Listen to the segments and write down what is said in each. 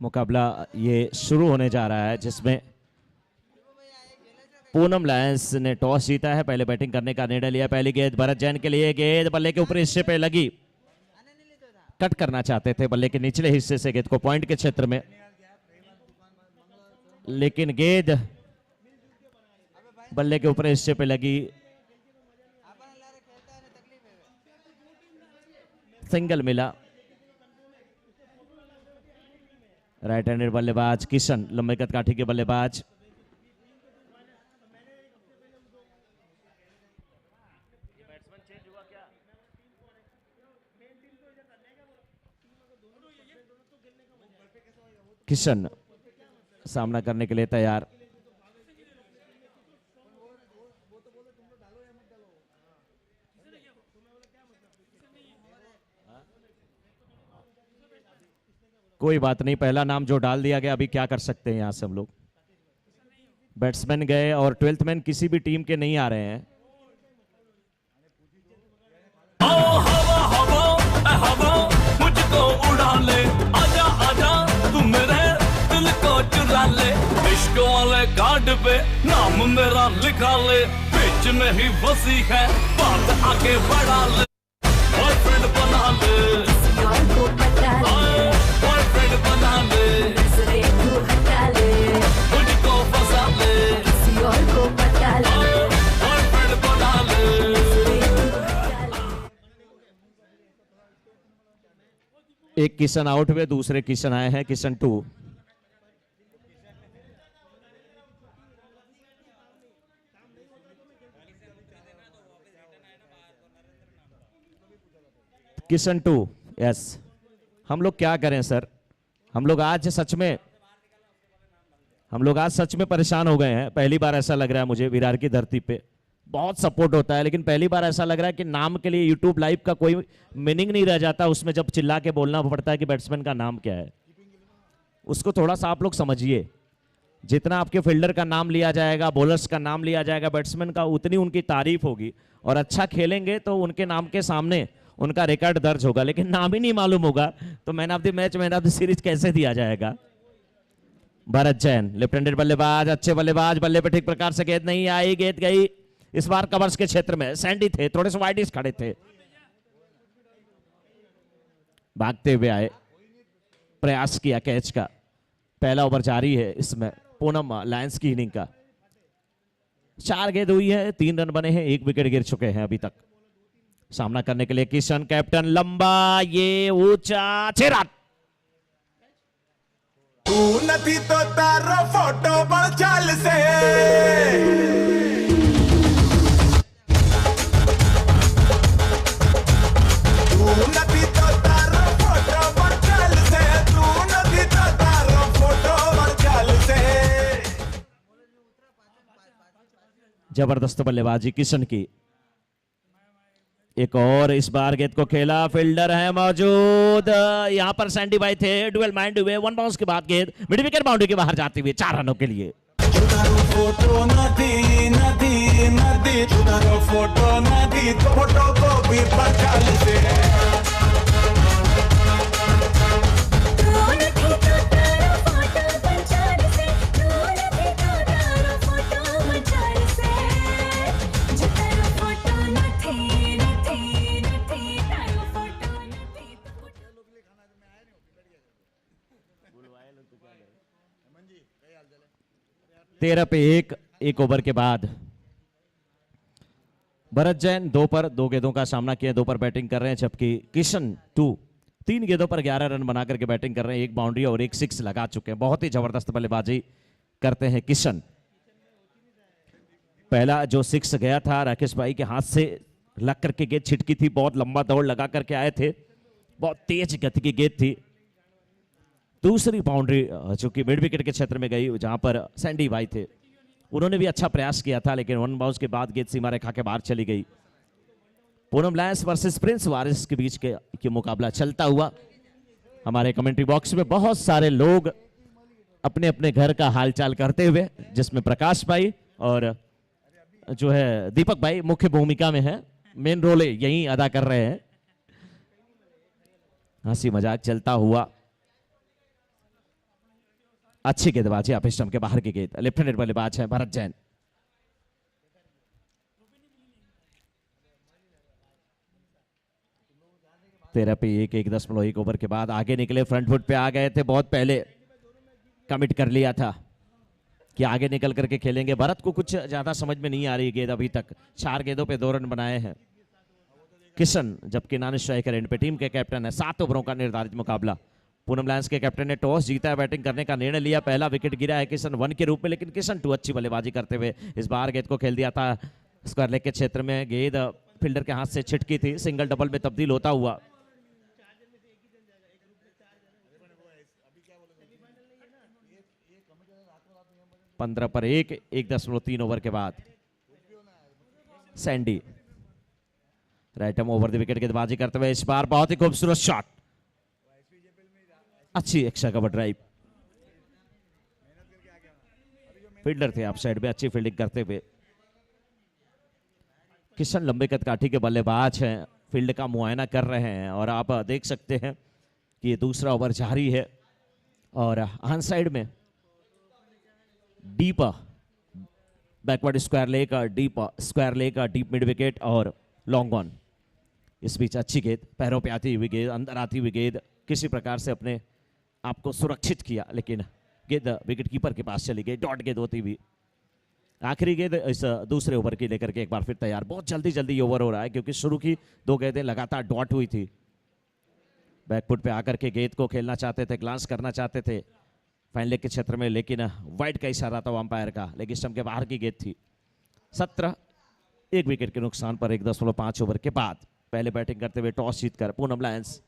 मुकाबला ये शुरू होने जा रहा है जिसमें पूनम लायंस ने टॉस जीता है, पहले बैटिंग करने का निर्णय लिया। पहली गेंद भरत जैन के लिए, गेंद बल्ले के ऊपरी हिस्से पे लगी, कट करना चाहते थे बल्ले के निचले हिस्से से गेंद को पॉइंट के क्षेत्र में, लेकिन गेंद बल्ले के ऊपरी हिस्से पे लगी, सिंगल मिला। राइट हैंडेड बल्लेबाज किशन, लंबे कद काठी के बल्लेबाज। किशन सामना करने के लिए तैयार। कोई बात नहीं, पहला नाम जो डाल दिया गया, अभी क्या कर सकते हैं यहां से हम लोग। बैट्समैन गए और 12th मैन किसी भी टीम के नहीं आ रहे हैं। हवा हवा हवा मुझको उड़ा ले, आजा आजा तू मेरे दिल को चुरा ले, इश्क वाले कार्ड पे नाम मेरा लिखा ले, बीच में ही बसी है बात आगे बढ़ा ले, बॉयफ्रेंड बना ले, बॉयफ्रेंड बना ले, मुझको फंसा ले, बॉयफ्रेंड बना ले। एक किशन आउट हुए, दूसरे किशन आए हैं, किशन 2। किशन 2, यस। हम लोग क्या करें सर, हम लोग आज सच में परेशान हो गए हैं। पहली बार ऐसा लग रहा है मुझे, विरार की धरती पे बहुत सपोर्ट होता है, लेकिन पहली बार ऐसा लग रहा है कि नाम के लिए यूट्यूब लाइव का कोई मीनिंग नहीं रह जाता उसमें, जब चिल्ला के बोलना पड़ता है कि बैट्समैन का नाम क्या है। उसको थोड़ा सा आप लोग समझिए। जितना आपके फील्डर का नाम लिया जाएगा, बॉलर्स का नाम लिया जाएगा, बैट्समैन का, उतनी उनकी तारीफ होगी, और अच्छा खेलेंगे तो उनके नाम के सामने उनका रिकॉर्ड दर्ज होगा। लेकिन नाम ही नहीं मालूम होगा तो man of the match, man of the series कैसे दिया जाएगा। भरत जैन लेफ्ट हैंडेड बल्लेबाज, अच्छे बल्लेबाज, बल्ले पे ठीक प्रकार से गेंद नहीं आई, गेंद गई इस बार कवर्स के क्षेत्र में। सैंडी थे, थोड़े से वाइडिस खड़े थे, भागते हुए आए, प्रयास किया कैच का। पहला ओवर जारी है इसमें पूनम लायंस की इनिंग का। 4 गेंद हुई है, 3 रन बने हैं, 1 विकेट गिर चुके हैं अभी तक। सामना करने के लिए किशन, कैप्टन, लंबा, ये ऊंचा, 6 रन। तू नहीं तो तारो फोटो बड़ चाल से, तू नहीं तो तारो फोटो बड़ चाल से, तू नहीं तो तारो फोटो बड़ चाल से। जबरदस्त बल्लेबाजी किशन की। एक और इस बार गेंद को खेला, फील्डर है मौजूद, यहां पर सैंडी भाई थे, डुएल माइंड हुए, 1 बाउंस के बाद गेंद मिड विकेट बाउंड्री के बाहर जाती हुई 4 रनों के लिए। फोटो नदी नदी नदी, फोटो नदी, फोटो को भी बचाल से। तेरह पे एक ओवर के बाद भरत जैन 2 पर 2 गेंदों का सामना किया, 2 पर बैटिंग कर रहे हैं, जबकि किशन 2 3 गेंदों पर 11 रन बनाकर के बैटिंग कर रहे हैं, 1 बाउंड्री और 1 6 लगा चुके हैं। बहुत ही जबरदस्त बल्लेबाजी करते हैं किशन। पहला जो 6 गया था राकेश भाई के हाथ से लग करके गेंद छिटकी थी, बहुत लंबा दौड़ लगा करके आए थे, बहुत तेज गति की गेंद थी। दूसरी बाउंड्री जो कि मिड विकेट के क्षेत्र में गई, जहां पर सैंडी भाई थे, उन्होंने भी अच्छा प्रयास किया था, लेकिन 1 बाउंस के बाद गेंद सीमा रेखा के बाहर चली गई। पूनम लायंस वर्सेस प्रिंस वारिस के बीच के मुकाबला चलता हुआ। हमारे कमेंट्री बॉक्स में बहुत सारे लोग अपने अपने घर का हालचाल करते हुए, जिसमें प्रकाश भाई और जो है दीपक भाई मुख्य भूमिका में है, मेन रोल यही अदा कर रहे हैं। हंसी मजाक चलता हुआ। अच्छी गेंदबाजी, आप स्टंप के बाहर की गेंद। लेफ्ट हैंडेड बल्लेबाज है भरत जैन। तेरह पे 1.1 ओवर के बाद आगे निकले, फ्रंट फुट पे आ गए थे, बहुत पहले कमिट कर लिया था कि आगे निकल करके खेलेंगे। भरत को कुछ ज्यादा समझ में नहीं आ रही गेंद अभी तक। 4 गेंदों पे 2 रन बनाए हैं किशन, जबकि नॉन स्ट्राइकर एंड पे टीम के कैप्टन है। 7 ओवरों का निर्धारित मुकाबला। पूनम लायंस के कैप्टन ने टॉस जीता है, बैटिंग करने का निर्णय लिया। पहला विकेट गिरा है किशन 1 के रूप में, लेकिन किशन 2 अच्छी बल्लेबाजी करते हुए इस बार गेंद को खेल दिया था स्क्वायर लेग के क्षेत्र में। गेंद फील्डर के हाथ से छिटकी थी, सिंगल डबल में तब्दील होता हुआ। पंद्रह पर 1.3 ओवर के बाद Sandy right arm over the wicket गेंदबाजी करते हुए इस बार बहुत ही खूबसूरत शॉट, अच्छी एक्स्ट्रा कवर ड्राइव। फील्डर थे आप साइड में, अच्छी फील्डिंग करते हुए। किशन लंबे कदकाठी के बल्लेबाज हैं, फील्ड का मुआयना कर रहे हैं और आप देख सकते हैं कि ये दूसरा ओवर जारी है और ऑन साइड में deep backward square leg, deep square leg, deep mid wicket और लॉन्ग ऑन। इस बीच अच्छी गेंद, पैरों पे आती हुई गेंद, अंदर आती हुई गेंद, किसी प्रकार से अपने आपको सुरक्षित किया, लेकिन गेंद विकेट कीपर के पास चली गई, डॉट गेंद होती हुई। आखिरी गेंद इस दूसरे ओवर की लेकर के एक बार फिर तैयार। बहुत जल्दी जल्दी ओवर हो रहा है क्योंकि शुरू की 2 गेंदें लगातार डॉट हुई थी। बैकफुट पे आकर के गेंद को खेलना चाहते थे, ग्लांस करना चाहते थे फाइन लेग के क्षेत्र में, लेकिन वाइड का इशारा था अंपायर का, लेकिन स्टंप के बाहर की गेंद थी। 17 1 विकेट के नुकसान पर 1.5 ओवर के बाद पहले बैटिंग करते हुए टॉस जीतकर पूनम लायंस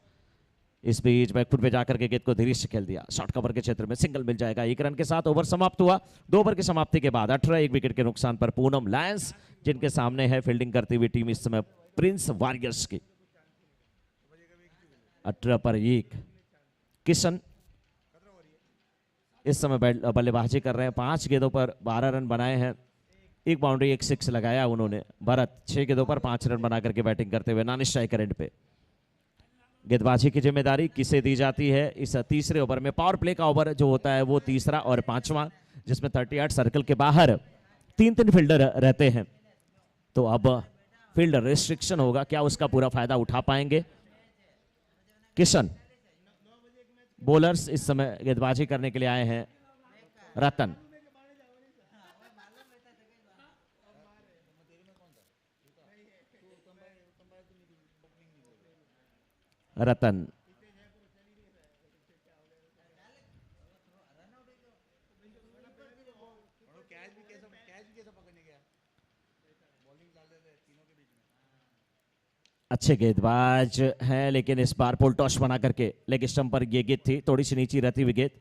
इस बीच बैकफुट पे जाकर के गेंद को धीरे से खेल दिया। शॉर्ट कवर के क्षेत्र में सिंगल मिल जाएगा। 1 रन के साथ ओवर समाप्त हुआ। 2 ओवर की समाप्ति के बाद 18 1 विकेट के नुकसान पर पूनम लायंस, जिनके सामने है फील्डिंग करती हुई टीम इस समय प्रिंस वॉरियर्स की। 18 पर 1 किशन इस समय बल्लेबाजी कर रहे हैं। 5 गेंदों पर 12 रन बनाए हैं, 1 बाउंड्री 1 6 लगाया उन्होंने। भरत 6 गेंदों पर 5 रन बना करके बैटिंग करते हुए नॉन स्ट्राइकर एंड पे। गेंदबाजी की जिम्मेदारी किसे दी जाती है इस तीसरे ओवर में? पावर प्ले का ओवर जो होता है वो तीसरा और 5वां, जिसमें 38 सर्कल के बाहर 3 फील्डर रहते हैं। तो अब फील्डर रिस्ट्रिक्शन होगा, क्या उसका पूरा फायदा उठा पाएंगे किशन? बॉलर्स इस समय गेंदबाजी करने के लिए आए हैं। रतन रतन अच्छे गेंदबाज हैं, लेकिन इस बार पुल टॉस बना करके लेग स्टंप पर ये गेंद थी, थोड़ी सी नीची रहती हुई गेंद,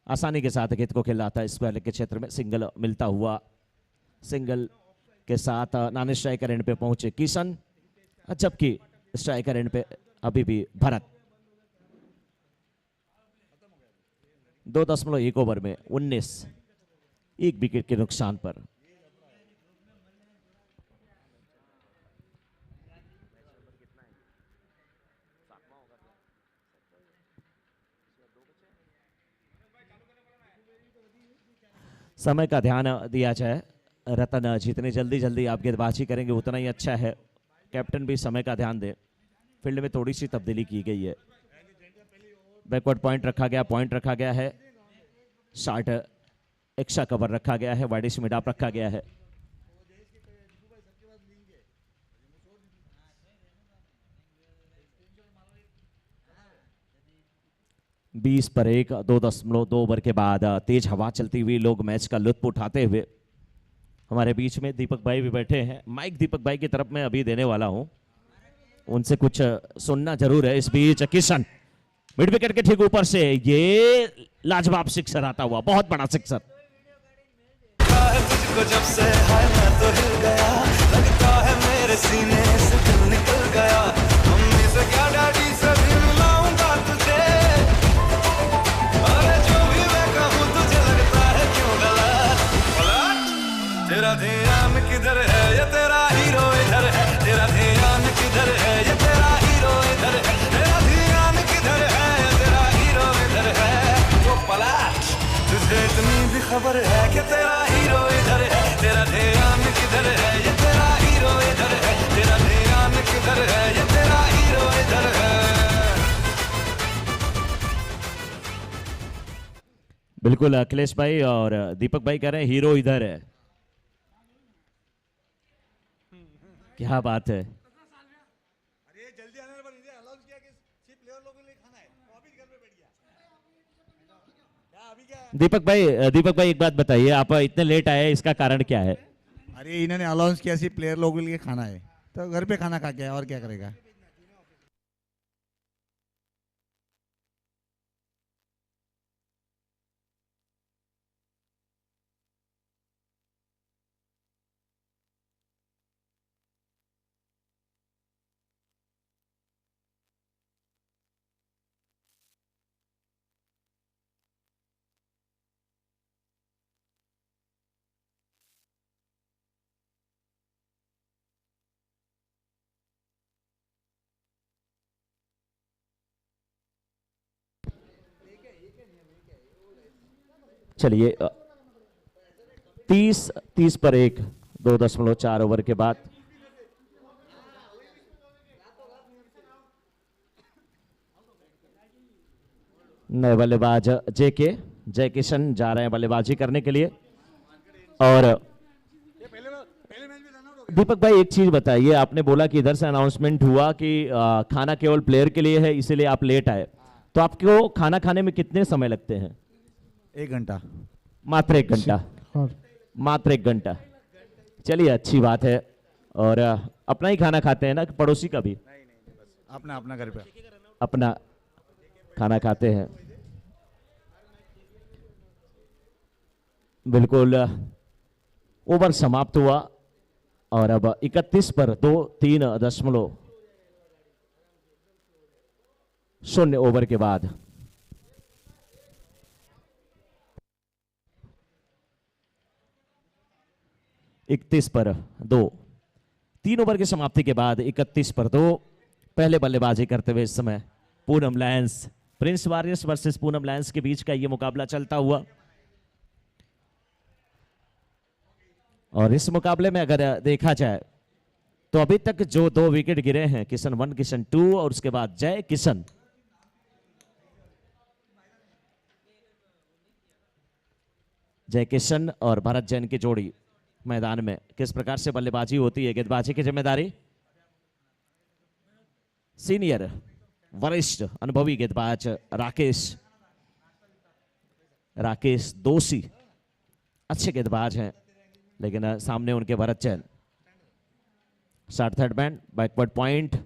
आसानी के साथ गेंद को खेला था स्क्वायर लेग के क्षेत्र में। सिंगल मिलता हुआ, सिंगल के साथ नॉन स्ट्राइकर एंड पे पहुंचे किशन, जबकि स्ट्राइकर एंड पे अभी भी भरत। 2.1 ओवर में 19 1 विकेट के नुकसान पर समय का ध्यान दिया जाए। रतन जितनी जल्दी जल्दी आप गेंदबाजी करेंगे उतना ही अच्छा है। कैप्टन भी समय का ध्यान दे। फील्ड में थोड़ी सी तब्दीली की गई है। बैकवर्ड पॉइंट रखा गया है। शॉर्ट एक्स्ट्रा कवर रखा गया है। वाइडिश मिड ऑफ रखा गया है। बीस पर 1 2.2 ओवर के बाद तेज हवा चलती हुई लोग मैच का लुत्फ उठाते हुए हमारे बीच में दीपक भाई भी बैठे हैं। माइक दीपक भाई की तरफ मैं अभी देने वाला हूं, उनसे कुछ सुनना जरूर है। इस बीच किशन मिड विकेट के ठीक ऊपर से ये लाजवाब सिक्सर आता हुआ, बहुत बड़ा सिक्सर। तुझको जब से हाय मैं तो हिल गया, लगता है मेरे सीने से खबर है कि तेरा हीरो इधर है, तेरा ध्यान किधर है, ये तेरा हीरो इधर है, तेरा ध्यान किधर है, ये तेरा हीरो इधर है। बिल्कुल अखिलेश भाई और दीपक भाई कह रहे हैं हीरो इधर है। क्या बात है। अरे जल्दी आने पर अनाउंस किया कि सिर्फ प्लेयर लोगों के लिए खाना है, वो अभी घर पे बैठ गया। क्या अभी क्या है? दीपक भाई एक बात बताइए, आप इतने लेट आए, इसका कारण क्या है? अरे इन्होंने अनाउंस किया सिर्फ प्लेयर लोगों के लिए खाना है, तो घर पे खाना खा के और क्या करेगा। चलिए 30 पर 1, 2.4 ओवर के बाद नए बल्लेबाज जय किशन जा रहे हैं बल्लेबाजी करने के लिए। और दीपक भाई एक चीज बताइए, आपने बोला कि इधर से अनाउंसमेंट हुआ कि खाना केवल प्लेयर के लिए है, इसीलिए आप लेट आए, तो आपको खाना खाने में कितने समय लगते हैं? 1 घंटा। मात्र 1 घंटा? मात्र 1 घंटा, चलिए अच्छी बात है। और अपना ही खाना खाते हैं ना, कि पड़ोसी का भी? अपना अपना घर पे अपना खाना खाते हैं। बिल्कुल ओवर समाप्त हुआ और अब 31 पर 3.0 ओवर के बाद इकतीस पर 2, 3 ओवर की समाप्ति के बाद 31 पर 2 पहले बल्लेबाजी करते हुए इस समय Poonam Lions, Prince warriors versus Poonam Lions के बीच का यह मुकाबला चलता हुआ। और इस मुकाबले में अगर देखा जाए तो अभी तक जो 2 विकेट गिरे हैं, किशन 1 किशन 2 और उसके बाद जय किशन, जय किशन और भरत जैन की जोड़ी मैदान में किस प्रकार से बल्लेबाजी होती है। गेंदबाजी की जिम्मेदारी सीनियर वरिष्ठ अनुभवी गेंदबाज राकेश दोषी अच्छे गेंदबाज हैं, लेकिन सामने उनके Bharat Jain. Short third man, backward point,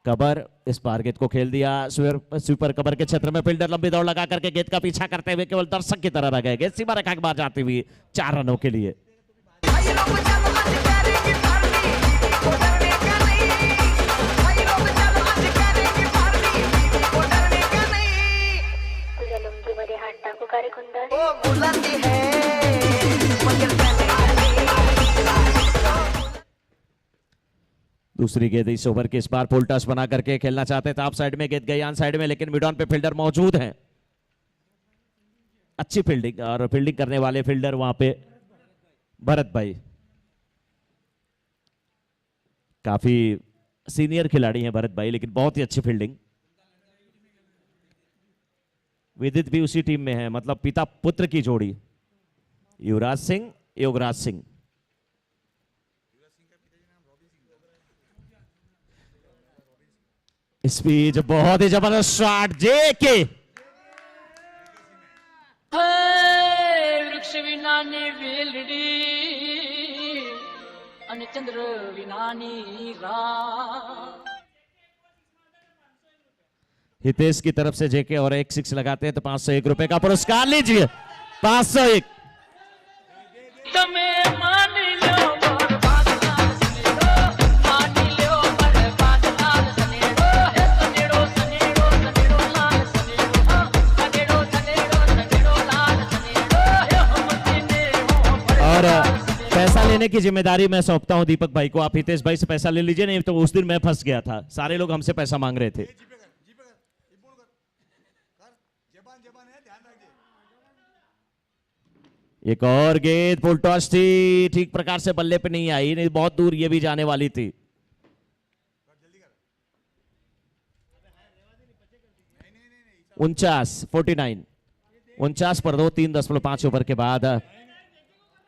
cover, इस बार गेंद को खेल दिया स्वीपर कबर के क्षेत्र में। फील्डर लंबी दौड़ लगा करके गेंद का पीछा करते हुए केवल दर्शक की तरह रह गए। गेंद सीमा रेखा के बाहर जाती हुई 4 रनों के लिए। दूसरी गेंद इस ओवर के इस बार फुल टॉस बना करके खेलना चाहते थे। आप साइड में गेंद गई ऑन साइड में, लेकिन मिड ऑन पे फील्डर मौजूद हैं। अच्छी फील्डिंग और फील्डिंग करने वाले फील्डर वहां पे भरत भाई, काफी सीनियर खिलाड़ी हैं भरत भाई, लेकिन बहुत ही अच्छी फील्डिंग। विदित भी उसी टीम में है, मतलब पिता पुत्र की जोड़ी, युवराज सिंह योगराज सिंह। स्पीड बहुत ही जबरदस्त शॉट जेके, वृक्ष विनानी वेलड़ी અને ચંદ્ર વિનાની રાત। हितेश की तरफ से जेके और 1 6 लगाते हैं तो 501 रुपए का पुरस्कार लीजिए। 501 તમે માની લ્યો બરબાદના સનેડો, માની લ્યો બરબાદના સનેડો, હે સનેડો સનેડો સનેડો લાલ સનેડો, સનેડો સનેડો સનેડો લાલ સનેડો, હે હમતી ને હો। और पैसा लेने की जिम्मेदारी मैं सौंपता हूं दीपक भाई को। आप हितेश भाई से पैसा ले लीजिए, नहीं तो उस दिन मैं फंस गया था, सारे लोग हमसे पैसा मांग रहे थे। एक और गेंद फुल टॉस थी, ठीक प्रकार से बल्ले पे नहीं आई, नहीं बहुत दूर ये भी जाने वाली थी। 49 पर 2, 3.5 ओवर के बाद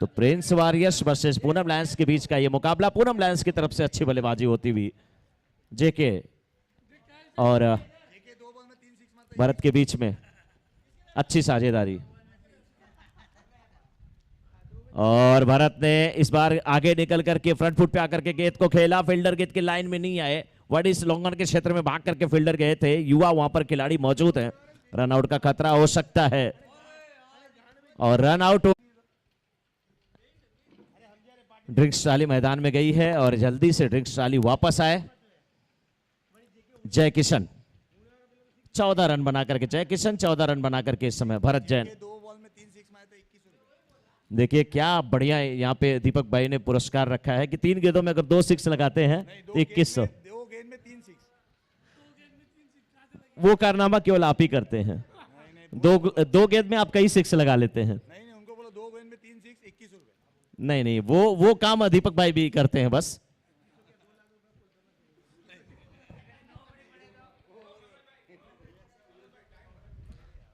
तो Prince warriors versus Poonam Lions के बीच का ये मुकाबला पूनम लायंस की तरफ से अच्छी बल्लेबाजी होती हुई जेके और भरत के बीच में अच्छी साझेदारी, और भरत ने इस बार आगे निकल करके फ्रंट फुट पे आकर के गेंद को खेला, फील्डर गेंद की लाइन में नहीं आए, वडी लॉन्गन के क्षेत्र में भाग करके फील्डर गए थे, युवा वहां पर खिलाड़ी मौजूद हैं, रन आउट का खतरा हो सकता है और रन आउट। ड्रिंक्स ट्राली मैदान में गई है और जल्दी से ड्रिंक्स ट्राली वापस आए। जय किशन 14 रन बना करके, जय किशन 14 रन बना करके इस समय भरत जैन। 2 बॉल में 3 6 मारे तो 21 रुपए। देखिए क्या बढ़िया यहाँ पे दीपक भाई ने पुरस्कार रखा है कि 3 गेंदों में अगर 2 6 लगाते हैं तो 2100। 2 गेंद में 3 6। वो कारनामा केवल आप ही करते हैं, दो गेंद में आप कई 6 लगा लेते हैं। नहीं नहीं, उनको बोलो 2 गेंद में 3 6 21 रुपए। नहीं नहीं, वो काम दीपक भाई भी करते हैं बस।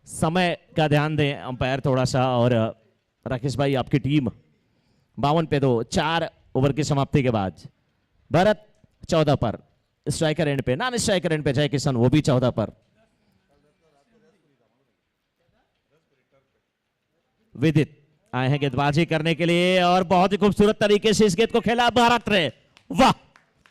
समय का ध्यान दें अंपायर थोड़ा सा। और राकेश भाई आपकी टीम 52 पे 2, 4 ओवर की समाप्ति के बाद भरत 14 पर, स्ट्राइकर एंड पे, नॉन स्ट्राइकर एंड पे जय किशन वो भी 14 पर। विदित आए हैं गेंदबाजी करने के लिए और बहुत ही खूबसूरत तरीके से इस गेंद को खेला भारत ने। वाह,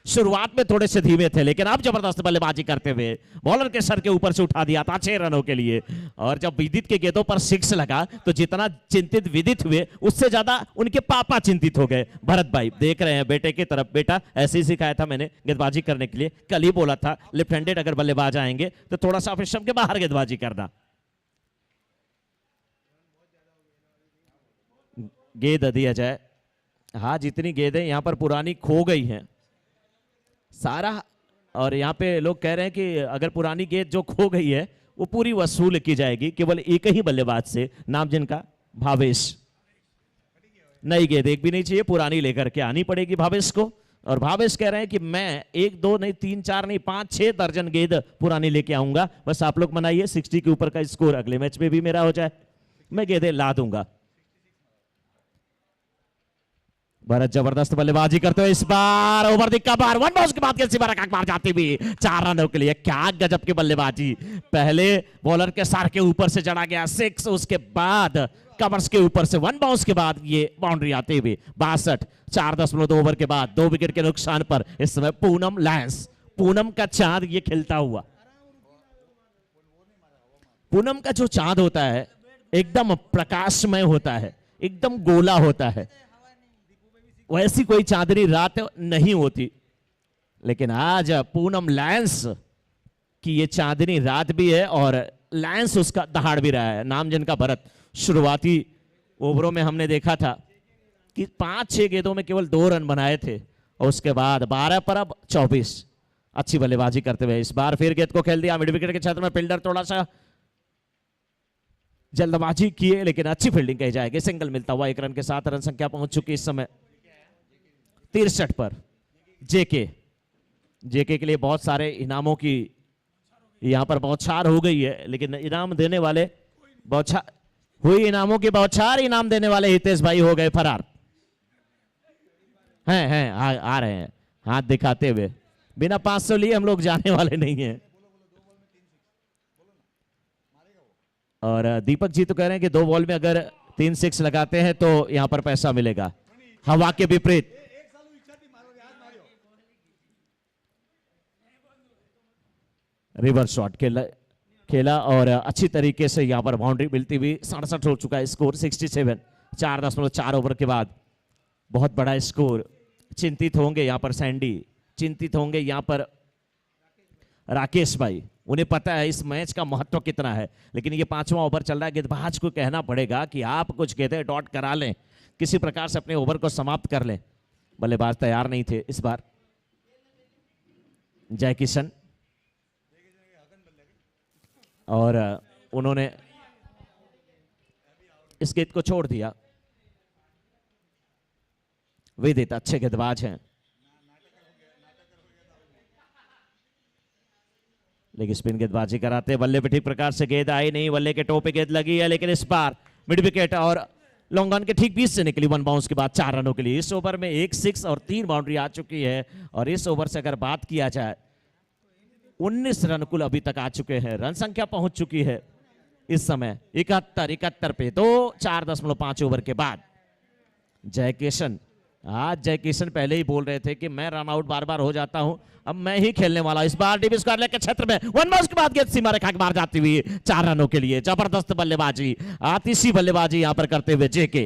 शुरुआत में थोड़े से धीमे थे लेकिन अब जबरदस्त बल्लेबाजी करते हुए बॉलर के सर के ऊपर से उठा दिया था 6 रनों के लिए। और जब विदित के गेंदों पर 6 लगा तो जितना चिंतित विदित हुए उससे ज्यादा उनके पापा चिंतित हो गए। भरत भाई देख रहे हैं बेटे की तरफ, बेटा ऐसे ही सिखाया था मैंने गेंदबाजी करने के लिए, कल ही बोला था लेफ्ट हैंडेड अगर बल्लेबाज आएंगे तो थोड़ा सा ऑफिस के बाहर गेंदबाजी करना। गेंद दिया जाए, हाँ जितनी गेंदें यहां पर पुरानी खो गई हैं सारा, और यहाँ पे लोग कह रहे हैं कि अगर पुरानी गेंद जो खो गई है वो पूरी वसूल की जाएगी केवल एक ही बल्लेबाज से, नाम जिनका भावेश। नई गेंद एक भी नहीं चाहिए, पुरानी लेकर के आनी पड़ेगी भावेश को। और भावेश कह रहे हैं कि मैं 1 2 नहीं 3 4 नहीं 5 6 दर्जन गेंद पुरानी लेके आऊंगा, बस आप लोग मनाइए 60 के ऊपर का स्कोर अगले मैच में भी मेरा हो जाए, मैं गेंदें ला दूंगा। भरत जबरदस्त बल्लेबाजी करते हुए इस बार ओवर दी कवर, 1 बॉल के बाद कैसी बार बार जाती भी 4 रनों के लिए। क्या गजब की बल्लेबाजी, पहले बॉलर के सर के ऊपर से चढ़ा गया 6, उसके बाद कवर्स के ऊपर से 1 बाउंस के बाद ये बाउंड्री आती हुई 62, 4.2 ओवर के बाद 2 विकेट के नुकसान पर इस समय पूनम लायंस, पूनम का चांद ये खिलता हुआ। पूनम का जो चांद होता है एकदम प्रकाशमय होता है, एकदम गोला होता है, वैसी कोई चांदनी रात नहीं होती। लेकिन आज पूनम लायंस की ये चांदनी रात भी है और लायंस उसका दहाड़ भी रहा है। नाम जिनका भरत, शुरुआती ओवरों में हमने देखा था कि 5-6 गेंदों में केवल 2 रन बनाए थे और उसके बाद 12 पर अब 24, अच्छी बल्लेबाजी करते हुए इस बार फिर गेंद को खेल दिया मिड विकेट के क्षेत्र में। फील्डर थोड़ा सा जल्दबाजी किए लेकिन अच्छी फील्डिंग कही जाएगी, सिंगल मिलता हुआ 1 रन के साथ रन संख्या पहुंच चुकी इस समय 63 पर। जेके के लिए बहुत सारे इनामों की यहां पर बौछार हो गई है, लेकिन इनाम देने वाले बौछार हुई, इनामों की बौछार, इनाम देने वाले हितेश भाई हो गए फरार। हैं आ रहे हैं हाथ दिखाते हुए, बिना 500 लिए हम लोग जाने वाले नहीं हैं। और दीपक जी तो कह रहे हैं कि 2 बॉल में अगर 3 6 लगाते हैं तो यहां पर पैसा मिलेगा, हवा के विपरीत। रिवर्स शॉट खेला और अच्छी तरीके से यहां पर बाउंड्री मिलती हुई 67 हो चुका है स्कोर 67, 4.4 ओवर के बाद बहुत बड़ा स्कोर। चिंतित होंगे यहां पर सैंडी, चिंतित होंगे यहां पर राकेश भाई, उन्हें पता है इस मैच का महत्व कितना है। लेकिन ये 5वां ओवर चल रहा है, गेंदबाज को कहना पड़ेगा कि आप कुछ गेंदें डॉट करा लें, किसी प्रकार से अपने ओवर को समाप्त कर लें। बल्लेबाज तैयार नहीं थे इस बार। जय किशन और उन्होंने इस गेंद को छोड़ दिया। विदित अच्छे गेंदबाज हैं, लेकिन स्पिन गेंदबाजी कराते, बल्ले पे ठीक प्रकार से गेंद आई नहीं, बल्ले के टो पे गेंद लगी है, लेकिन इस बार मिड विकेट और लॉन्ग ऑन के ठीक बीच से निकली 1 बाउंस के बाद 4 रनों के लिए। इस ओवर में 1 6 और 3 बाउंड्री आ चुकी है, और इस ओवर से अगर बात किया जाए 19 रन कुल अभी तक आ चुके हैं। रन संख्या पहुंच चुकी है इस समय 71 पे, तो 4.5 ओवर के बाद जय किशन, आज जय किशन पहले ही बोल रहे थे कि मैं रन आउट बार बार हो जाता हूं, अब मैं ही खेलने वाला। इस बार डीप स्क्वायर लेग के क्षेत्र में 1 बाउंस के बाद गेंद सीमा रेखा के बाहर जाती हुई 4 रनों के लिए। जबरदस्त बल्लेबाजी, आतिशी बल्लेबाजी यहां पर करते हुए जेके।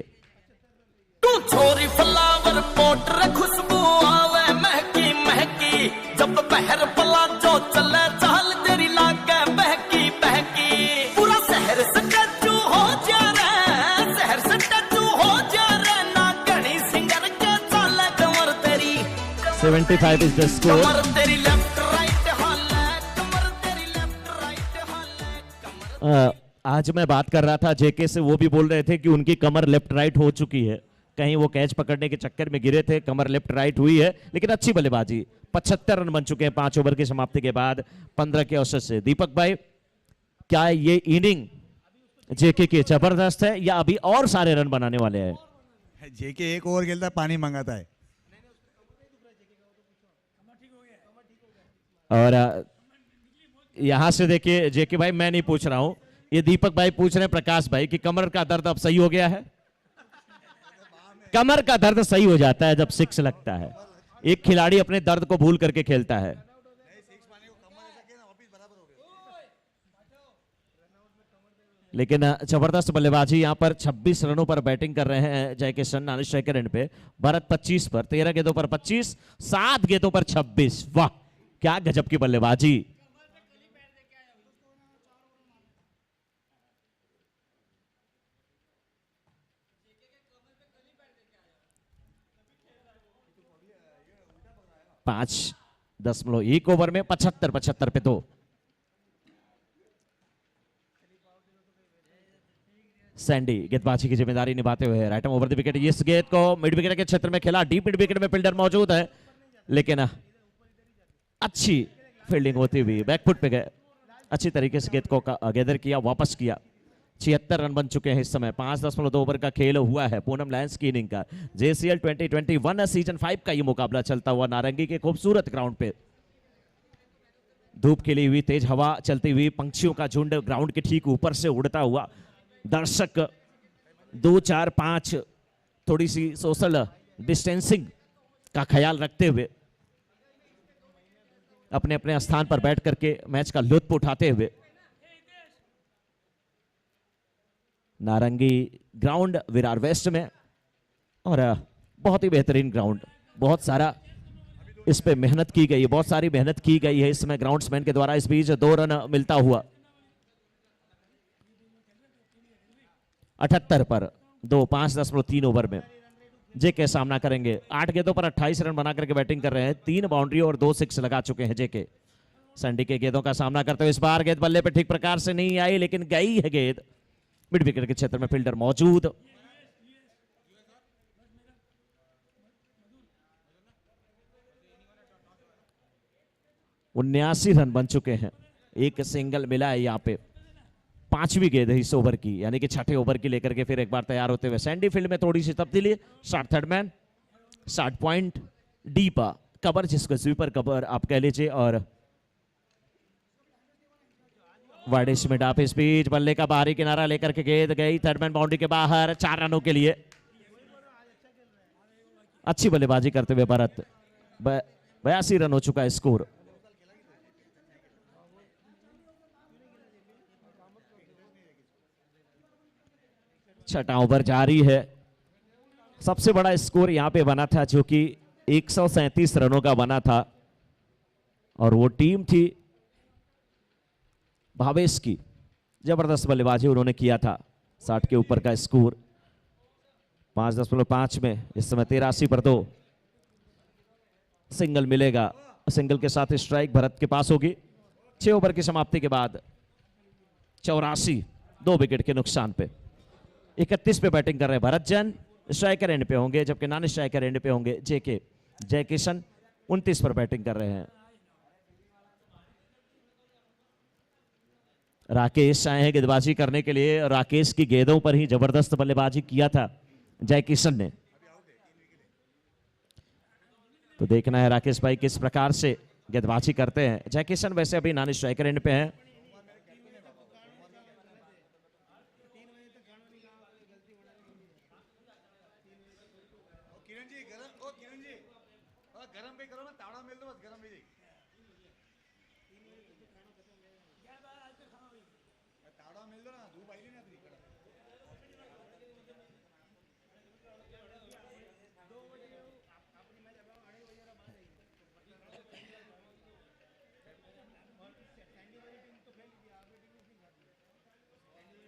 तू छोरी फ्लावर पोट रे खुशबू आवे महकी महकी, जब बहर पला जो चले चाल तेरी लागे बहकी बहकी। पूरा शहर से टचू हो जा रे, शहर से टचू हो जा रे, ना गणी सिंगर के चाले कमर तेरी 75 इज द स्कोर। कमर तेरी लेफ्ट राइट हाले, कमर तेरी लेफ्ट राइट हाले, कमर। आज मैं बात कर रहा था जेके से, वो भी बोल रहे थे कि उनकी कमर लेफ्ट राइट हो चुकी है, कहीं वो कैच पकड़ने के चक्कर में गिरे थे, कमर लेफ्ट राइट हुई है, लेकिन अच्छी बल्लेबाजी। 75 रन बन चुके हैं 5 ओवर की समाप्ति के बाद 15 के औसत से। दीपक भाई, क्या ये इनिंग जेके की जबरदस्त है या अभी और सारे रन बनाने वाले हैं? जेके 1 ओवर खेलता है, पानी मंगाता है। और यहां से देखिए जेके भाई, मैं नहीं पूछ रहा हूं, ये दीपक भाई पूछ रहे हैं प्रकाश भाई कि कमर का दर्द अब सही हो गया है। कमर का दर्द सही हो जाता है जब 6 लगता है। एक खिलाड़ी अपने दर्द को भूल करके खेलता है। लेकिन जबरदस्त बल्लेबाजी यहां पर 26 रनों पर बैटिंग कर रहे हैं जय किशन नानी स्ट्राइकर एंड पे। भरत 25 पर, 13 गेंदों पर 25, 7 गेंदों पर 26। वाह, क्या गजब की बल्लेबाजी। पांच 5.1 ओवर में 75 पे 2। सैंडी गेंदबाजी की जिम्मेदारी निभाते हुए राइट ओवर द विकेट। इस गेंद को मिड विकेट के क्षेत्र में खेला, डीप मिड विकेट में फील्डर मौजूद है, लेकिन अच्छी फील्डिंग होती हुई बैकफुट पे गए, अच्छी तरीके से गेंद को गैदर किया, वापस किया। 76 रन बन चुके हैं इस समय। 5.2 ओवर का खेल हुआ है पूनम लायंस की इनिंग का। जेसीएल 2021 सीजन 5 का ये मुकाबला चलता हुआ नारंगी के खूबसूरत ग्राउंड पे। धूप खिली हुई, तेज हवा चलती हुई, पंछियों का झुंड ग्राउंड के ठीक ऊपर से उड़ता हुआ, दर्शक 2 4 5 थोड़ी सी सोशल डिस्टेंसिंग का ख्याल रखते हुए अपने अपने स्थान पर बैठ करके मैच का लुत्फ उठाते हुए। नारंगी ग्राउंड विरार वेस्ट में, और बहुत ही बेहतरीन ग्राउंड, बहुत सारा इस पे मेहनत की गई है, बहुत सारी मेहनत की गई है इसमें ग्राउंड्समैन के द्वारा। इस बीच 2 रन मिलता हुआ 78 पर 2, 5.3 ओवर में जेके सामना करेंगे। 8 गेंदों पर 28 रन बना करके बैटिंग कर रहे हैं। 3 बाउंड्री और 2 6 लगा चुके हैं जेके। सैंडी के गेंदों का सामना करते हुए इस बार गेंद बल्ले पे ठीक प्रकार से नहीं आई, लेकिन गई है गेंद मिड विकेट के क्षेत्र में, फील्डर मौजूद। उन्यासी रन बन चुके हैं, एक सिंगल मिला है यहाँ पे। 5वीं गेंद है इस ओवर की, यानी कि 6ठे ओवर की लेकर के फिर एक बार तैयार होते हुए। सैंडी फील्ड में थोड़ी सी तब्दीली, short third man, 60 point, deep cover जिसको स्वीपर कवर आप कह लीजिए, और वाइडिश मिड ऑफ स्पीड। बल्ले का बाहरी किनारा लेकर के गेंद गई थर्ड मैन बाउंड्री के बाहर, 4 रनों के लिए। अच्छी बल्लेबाजी करते हुए भरत। 82 रन हो चुका है स्कोर। छठा ओवर जारी है। सबसे बड़ा स्कोर यहां पे बना था जो कि 137 रनों का बना था, और वो टीम थी भावेश की। जबरदस्त बल्लेबाजी उन्होंने किया था। 60 के ऊपर का स्कोर। 5.5 में इस समय 83 पर 2। सिंगल मिलेगा, सिंगल के साथ स्ट्राइक भरत के पास होगी। 6 ओवर की समाप्ति के बाद 84, 2 विकेट के नुकसान पे। 31 पे बैटिंग कर रहे हैं भरत जैन। स्ट्राइकर एंड पे होंगे, जबकि नॉन स्ट्राइकर एंड पे होंगे जेके। जय किशन 29 पर बैटिंग कर रहे हैं। राकेश आए हैं गेंदबाजी करने के लिए। राकेश की गेंदों पर ही जबरदस्त बल्लेबाजी किया था जय किशन ने। तो देखना है राकेश भाई किस प्रकार से गेंदबाजी करते हैं। जय किशन वैसे अभी नॉन स्ट्राइकर एंड पे हैं। किरण जी गरम, ओ किरण जी गरम भी करो ना, तावड़ा मिल दो बस, गरम भी तावड़ा मिल दो ना, धूप आई नहीं ना अपनी।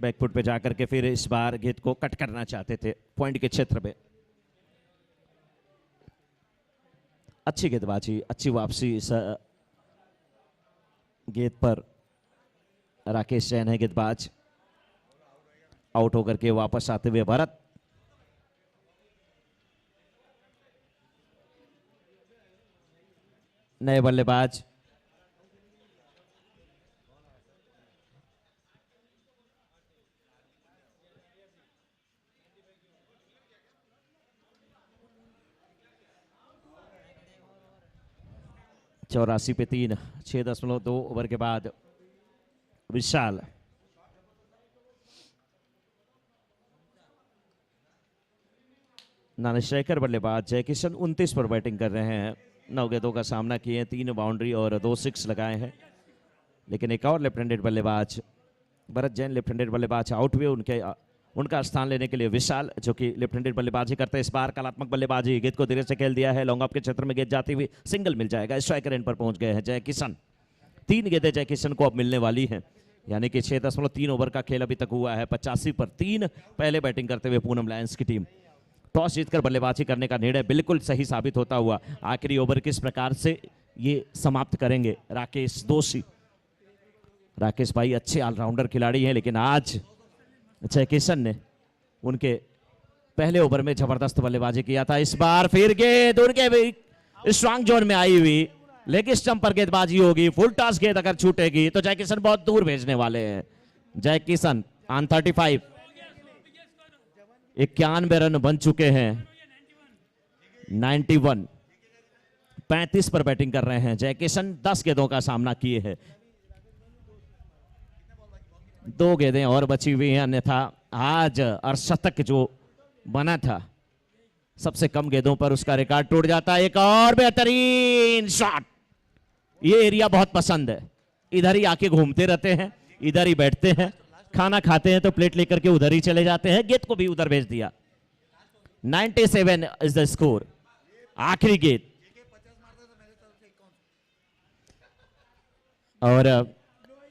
बैकफुट पे जाकर के फिर इस बार गेंद को कट करना चाहते थे पॉइंट के क्षेत्र में। अच्छी गेंदबाजी, अच्छी वापसी इस गेंद पर। राकेश जैन है गेंदबाज। आउट होकर के वापस आते हुए भरत। नए बल्लेबाज चौरासी पे 3, 6.2 ओवर के बाद विशाल। नॉन स्ट्राइकर बल्लेबाज जय किशन 29 पर बैटिंग कर रहे हैं। 9 गेंदों का सामना किए हैं, 3 बाउंड्री और 2 6 लगाए हैं। लेकिन एक और लेफ्ट हैंडेड बल्लेबाज भरत जैन लेफ्ट हैंडेड बल्लेबाज आउट हुए। उनका स्थान लेने के लिए विशाल जो कि लेफ्ट हैंडेड बल्लेबाजी करते हैं। इस बार कलात्मक बल्लेबाजी, गेंद को धीरे से खेल दिया है। लॉन्ग ऑफ के क्षेत्र में गेंद जाती हुई सिंगल मिल जाएगा। स्ट्राइकर एंड पर पहुंच गए हैं जय किशन। 3 गेंदें जय किशन को अब मिलने वाली हैं, यानी कि 6.3 ओवर का खेल अभी तक हुआ है। 85 पर 3 पहले बैटिंग करते हुए पूनम लायंस की टीम। टॉस जीतकर बल्लेबाजी करने का निर्णय बिल्कुल सही साबित होता हुआ। आखिरी ओवर किस प्रकार से ये समाप्त करेंगे राकेश दोषी। राकेश भाई अच्छे ऑलराउंडर खिलाड़ी हैं, लेकिन आज जय किशन ने उनके पहले ओवर में जबरदस्त बल्लेबाजी किया था। इस बार फिर गेंद उनके भी स्ट्रांग जोन में आई हुई, लेग स्टंप पर गेंदबाजी होगी। फुल टॉस गेंद अगर छूटेगी तो जय किशन बहुत दूर भेजने वाले हैं। जय किशन ऑन 35, 91 रन बन चुके हैं। 91, 35 पर बैटिंग कर रहे हैं जय किशन। 10 गेंदों का सामना किए हैं, 2 गेंदें और बची हुई हैं। अन्यथा आज अर्धशतक जो बना था सबसे कम गेंदों पर, उसका रिकॉर्ड टूट जाता है। एक और बेहतरीन शॉट। ये एरिया बहुत पसंद है, इधर ही आके घूमते रहते हैं, इधर ही बैठते हैं, खाना खाते हैं तो प्लेट लेकर के उधर ही चले जाते हैं। गेंद को भी उधर भेज दिया। 97 इज द स्कोर। आखिरी गेंद और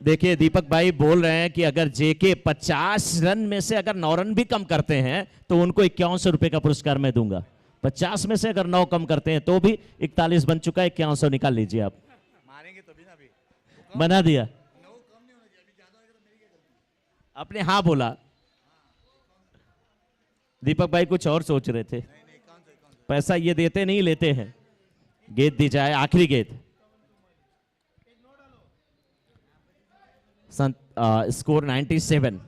देखिए दीपक भाई बोल रहे हैं कि अगर जेके 50 रन में से अगर 9 रन भी कम करते हैं तो उनको 5100 रुपए का पुरस्कार मैं दूंगा। 50 में से अगर 9 कम करते हैं तो भी 41 बन चुका है। 5100 निकाल लीजिए आप। मारेंगे तभी ना, अभी बना दिया 9 कम नहीं होना चाहिए, अभी ज्यादा होगा तो मेरी क्या गलती। आपने हाँ बोला। दीपक भाई कुछ और सोच रहे थे। पैसा ये देते नहीं लेते हैं। गेंद दी जाए, आखिरी गेंद। स्कोर 97।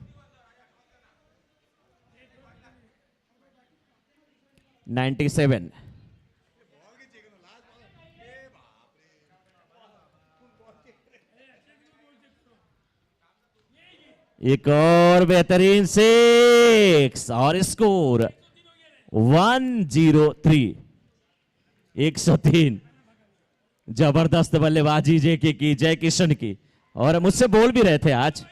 97। एक और बेहतरीन 6 और स्कोर 103। 103। जबरदस्त बल्लेबाजी जेके की, जय किशन की। और मुझसे बोल भी रहे थे आज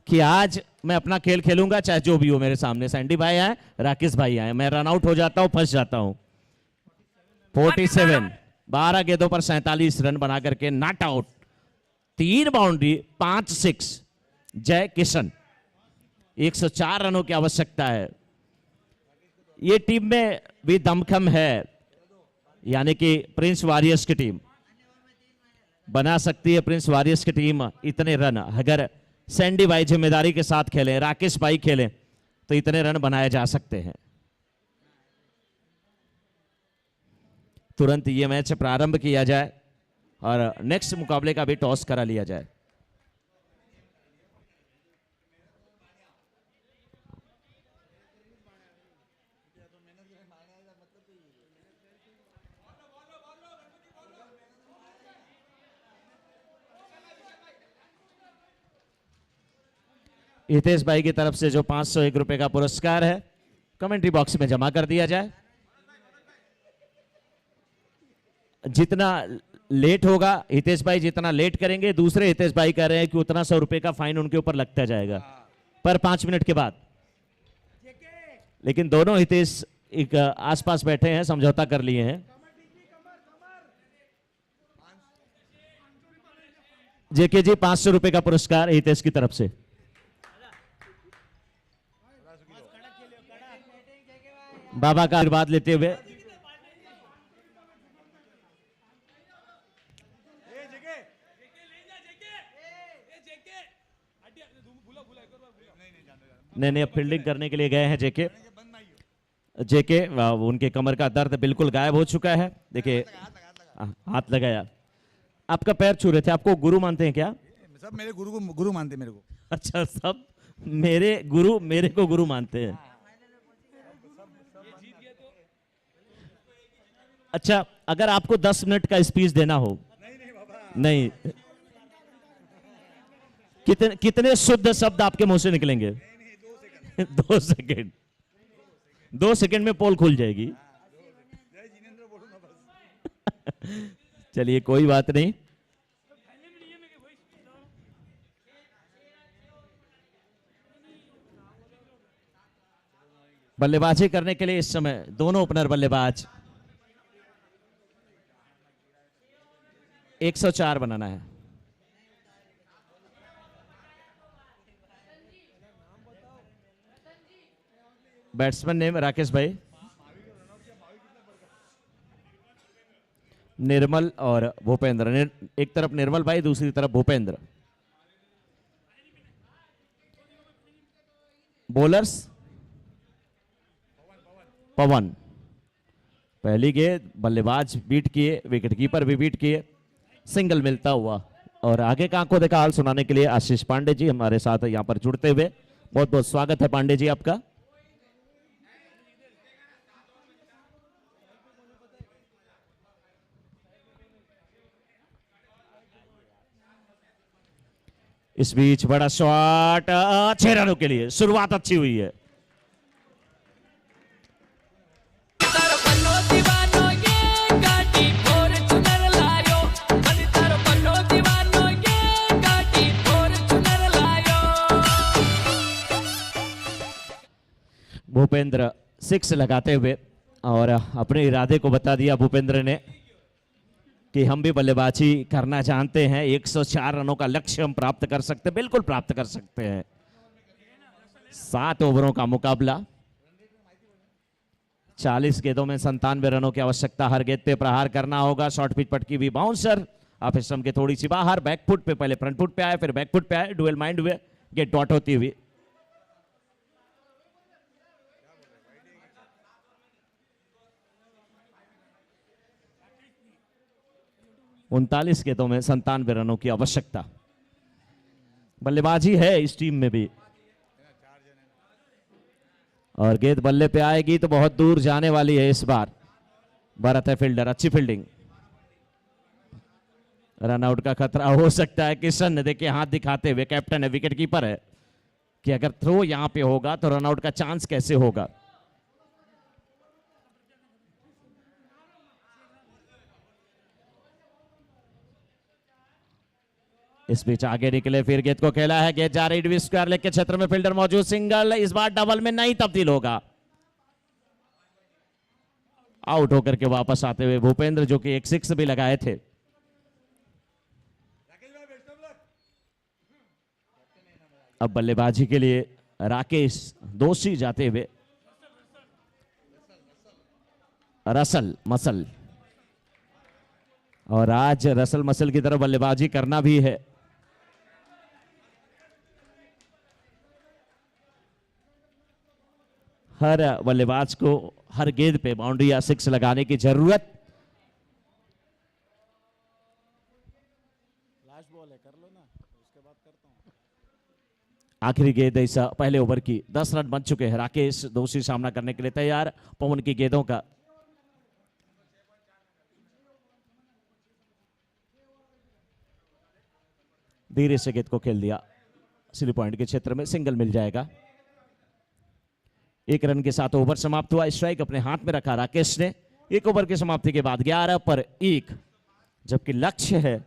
कि आज मैं अपना खेल खेलूंगा चाहे जो भी हो मेरे सामने। सैंडी भाई आए, राकेश भाई आए, मैं रन आउट हो जाता हूं, फंस जाता हूं। 47, 12 गेंदों पर 47 रन बना करके नॉट आउट। 3 बाउंड्री, 5 6 जय किशन। 104 रनों की आवश्यकता है। ये टीम में भी दमखम है, यानी कि प्रिंस वॉरियर्स की टीम बना सकती है। प्रिंस वॉरियर्स की टीम इतने रन, अगर सैंडी भाई जिम्मेदारी के साथ खेलें, राकेश भाई खेलें, तो इतने रन बनाए जा सकते हैं। तुरंत ये मैच प्रारंभ किया जाए और नेक्स्ट मुकाबले का भी टॉस करा लिया जाए। हितेश भाई की तरफ से जो 501 रुपए का पुरस्कार है कमेंट्री बॉक्स में जमा कर दिया जाए। जितना लेट होगा, हितेश भाई जितना लेट करेंगे, दूसरे हितेश भाई कह रहे हैं कि उतना 100 रुपए का फाइन उनके ऊपर लगता जाएगा पर 5 मिनट के बाद। लेकिन दोनों हितेश एक आसपास बैठे हैं, समझौता कर लिए हैं। जेके जी 500 रुपए का पुरस्कार हितेश की तरफ से। बाबा का आशीर्वाद लेते हुए नहीं, अब फील्डिंग करने के लिए गए हैं जेके। उनके कमर का दर्द बिल्कुल गायब हो चुका है। देखिए हाथ लगाया, आपका पैर छू रहे थे। आपको गुरु मानते हैं क्या? सब मेरे गुरु मानते हैं मेरे को। अच्छा, सब मेरे गुरु मेरे को गुरु मानते हैं। अच्छा, अगर आपको 10 मिनट का स्पीच देना हो, नहीं, कितने शुद्ध शब्द आपके मुंह से निकलेंगे? 2 सेकंड। 2 सेकंड में पोल खुल जाएगी। चलिए कोई बात नहीं। बल्लेबाजी करने के लिए इस समय दोनों ओपनर बल्लेबाज 104 बनाना है। बैट्समैन नेम राकेश भाई, निर्मल और भूपेंद्र। एक तरफ निर्मल भाई, दूसरी तरफ भूपेंद्र। बॉलर्स पवन। पहली गेंद बल्लेबाज बीट किए, विकेटकीपर भी बीट किए, सिंगल मिलता हुआ। और आगे का आंखों देखा हाल सुनाने के लिए आशीष पांडे जी हमारे साथ यहां पर जुड़ते हुए, बहुत बहुत स्वागत है पांडे जी आपका। इस बीच बड़ा शॉट 6 रनों के लिए। शुरुआत अच्छी हुई है। भूपेंद्र 6 लगाते हुए और अपने इरादे को बता दिया भूपेंद्र ने कि हम भी बल्लेबाजी करना जानते हैं। 104 रनों का लक्ष्य हम प्राप्त कर सकते हैं, बिल्कुल प्राप्त कर सकते हैं। 7 ओवरों का मुकाबला, 40 गेंदों में 97 रनों की आवश्यकता। हर गेंद पे प्रहार करना होगा। शॉर्ट पिच पटकी हुई बाउंसर आप स्टंप के थोड़ी सी बाहर, बैक फुट पे, पहले फ्रंट फुट पे आए फिर बैक फुट पे आए, डुअल माइंड हुए, गेट डॉट होती हुई। उनतालीस गेंदों में 97 रनों की आवश्यकता। बल्लेबाजी है इस टीम में भी, और गेंद बल्ले पे आएगी तो बहुत दूर जाने वाली है इस बार। भरत है फील्डर, अच्छी फील्डिंग। रन आउट का खतरा हो सकता है। किशन ने देखिए हाथ दिखाते हुए, कैप्टन है, विकेट कीपर है, कि अगर थ्रो यहां पे होगा तो रन आउट का चांस कैसे होगा। इस बीच आगे निकले, फिर गेंद को खेला है, गेंद जा रही स्क्वायर लेग के क्षेत्र में, फील्डर मौजूद, सिंगल, इस बार डबल में नहीं तब्दील होगा। आउट होकर के वापस आते हुए भूपेंद्र, जो कि एक 6 भी लगाए थे। अब बल्लेबाजी के लिए राकेश दोषी जाते हुए, रसल मसल, और आज रसल मसल की तरफ बल्लेबाजी करना भी है। हर बल्लेबाज को हर गेंद पे बाउंड्री या 6 लगाने की जरूरत लास्ट बॉल है, कर लो ना, उसके बाद करता हूँ। आखिरी गेंद इस पहले ओवर की। 10 रन बन चुके हैं। राकेश दोषी सामना करने के लिए तैयार। पवन की गेंदों का धीरे से गेंद को खेल दिया। 3 पॉइंट के क्षेत्र में सिंगल मिल जाएगा। 1 रन के साथ ओवर समाप्त हुआ। स्ट्राइक अपने हाथ में रखा राकेश ने। 1 ओवर की समाप्ति के बाद 11 पर 1, जबकि लक्ष्य है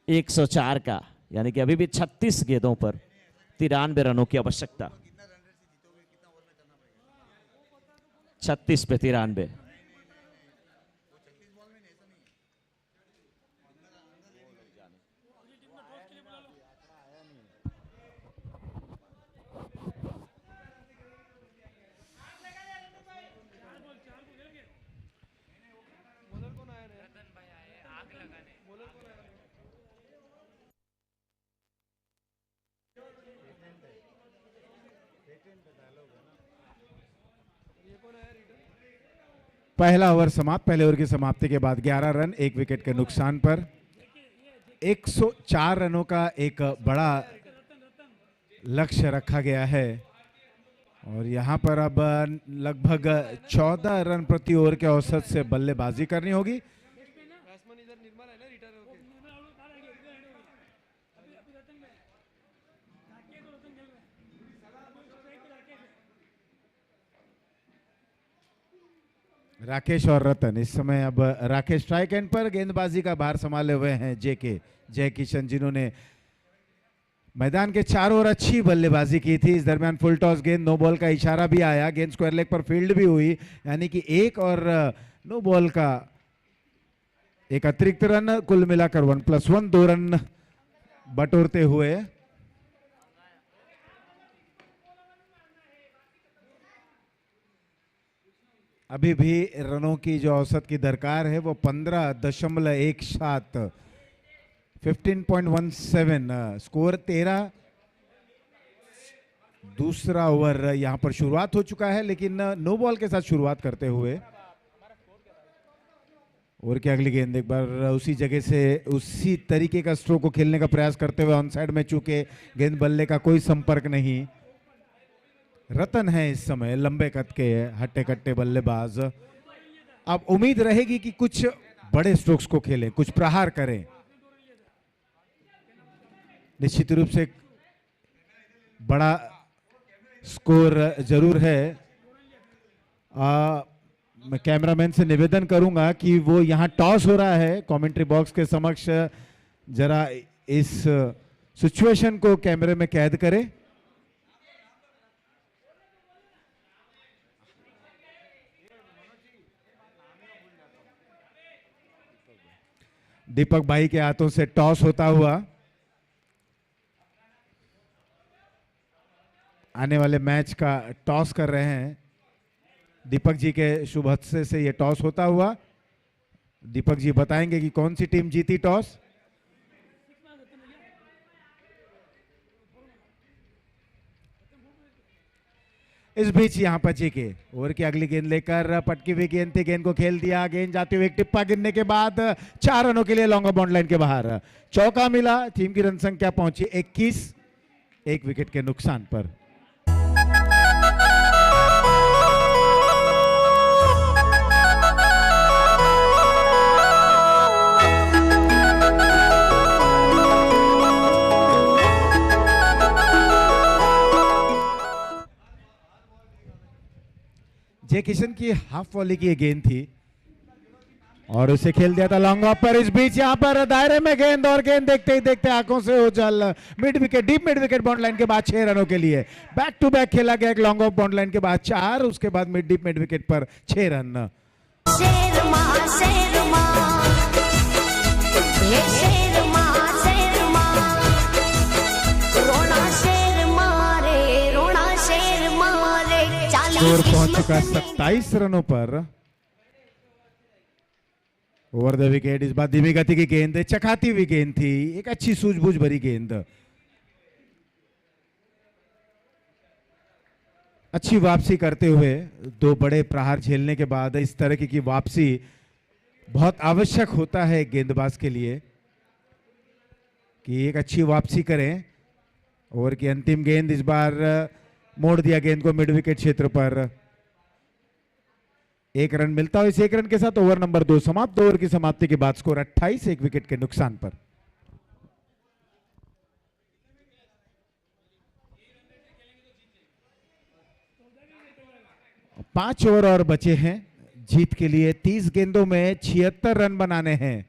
104 का, यानी कि अभी भी 36 गेंदों पर 93 रनों की आवश्यकता। 36 पे 93। पहला ओवर समाप्त। पहले ओवर की समाप्ति के बाद 11 रन 1 विकेट के नुकसान पर 104 रनों का एक बड़ा लक्ष्य रखा गया है और यहां पर अब लगभग 14 रन प्रति ओवर के औसत से बल्लेबाजी करनी होगी। राकेश और रतन इस समय, अब राकेश स्ट्राइक एंड पर, गेंदबाजी का भार संभाले हुए हैं जय किशन, जिन्होंने मैदान के चारों ओर अच्छी बल्लेबाजी की थी। इस दरमियान फुल टॉस गेंद, नो बॉल का इशारा भी आया, गेंद स्क्वायर लेग पर फील्ड भी हुई, यानी कि 1 और नो बॉल का एक अतिरिक्त रन, कुल मिलाकर 1+1 2 रन बटोरते हुए अभी भी रनों की जो औसत की दरकार है वो 15.17, 15.17, स्कोर 13। दूसरा ओवर यहां पर शुरुआत हो चुका है, लेकिन नो बॉल के साथ शुरुआत करते हुए ओवर की अगली गेंद एक बार उसी जगह से उसी तरीके का स्ट्रोक को खेलने का प्रयास करते हुए ऑन साइड में, चूंकि गेंद बल्ले का कोई संपर्क नहीं। रतन है इस समय लंबे कद के हट्टे कट्टे बल्लेबाज। अब उम्मीद रहेगी कि कुछ बड़े स्ट्रोक्स को खेलें, कुछ प्रहार करें। निश्चित रूप से बड़ा स्कोर जरूर है। मैं कैमरामैन से निवेदन करूंगा कि वो यहां टॉस हो रहा है, कमेंट्री बॉक्स के समक्ष जरा इस सिचुएशन को कैमरे में कैद करें। दीपक भाई के हाथों से टॉस होता हुआ आने वाले मैच का टॉस कर रहे हैं। दीपक जी के शुभ हस्ते से यह टॉस होता हुआ। दीपक जी बताएंगे कि कौन सी टीम जीती टॉस। इस बीच यहां पर जीके ओवर की अगली गेंद लेकर पटकी हुई गेंद थी, गेंद को खेल दिया, गेंद जाते हुए एक टिप्पा गिरने के बाद 4 रनों के लिए लॉन्ग ऑफ बाउंड लाइन के बाहर चौका मिला। टीम की रन संख्या पहुंची 21, 1 विकेट के नुकसान पर। जय किशन की हाफ वॉली की गेंद थी और उसे खेल दिया था लॉन्ग ऑफ पर। इस बीच यहां पर दायरे में गेंद और गेंद देखते ही देखते आंखों से ओझल। Mid wicket, deep mid wicket bound line के बाद 6 रनों के लिए बैक टू बैक खेला गया। एक लॉन्ग ऑफ बाउंड लाइन के बाद 4, उसके बाद मिड डीप मिड विकेट पर 6 रन। स्कोर पहुंच चुका 27 रनों पर। ओवर द विकेट, इस बार धीमी गति की गेंद, चकाती हुई गेंद थी, एक अच्छी सूझबूझ भरी गेंद। अच्छी वापसी करते हुए 2 बड़े प्रहार झेलने के बाद इस तरह की वापसी बहुत आवश्यक होता है गेंदबाज के लिए। कि एक अच्छी वापसी करें। ओवर की अंतिम गेंद इस बार मोड़ दिया गेंद को मिड विकेट क्षेत्र पर। एक रन मिलता है। इस एक रन के साथ ओवर नंबर 2 समाप्त। ओवर की समाप्ति के बाद स्कोर 28 एक विकेट के नुकसान पर। 5 ओवर और बचे हैं जीत के लिए। 30 गेंदों में 76 रन बनाने हैं।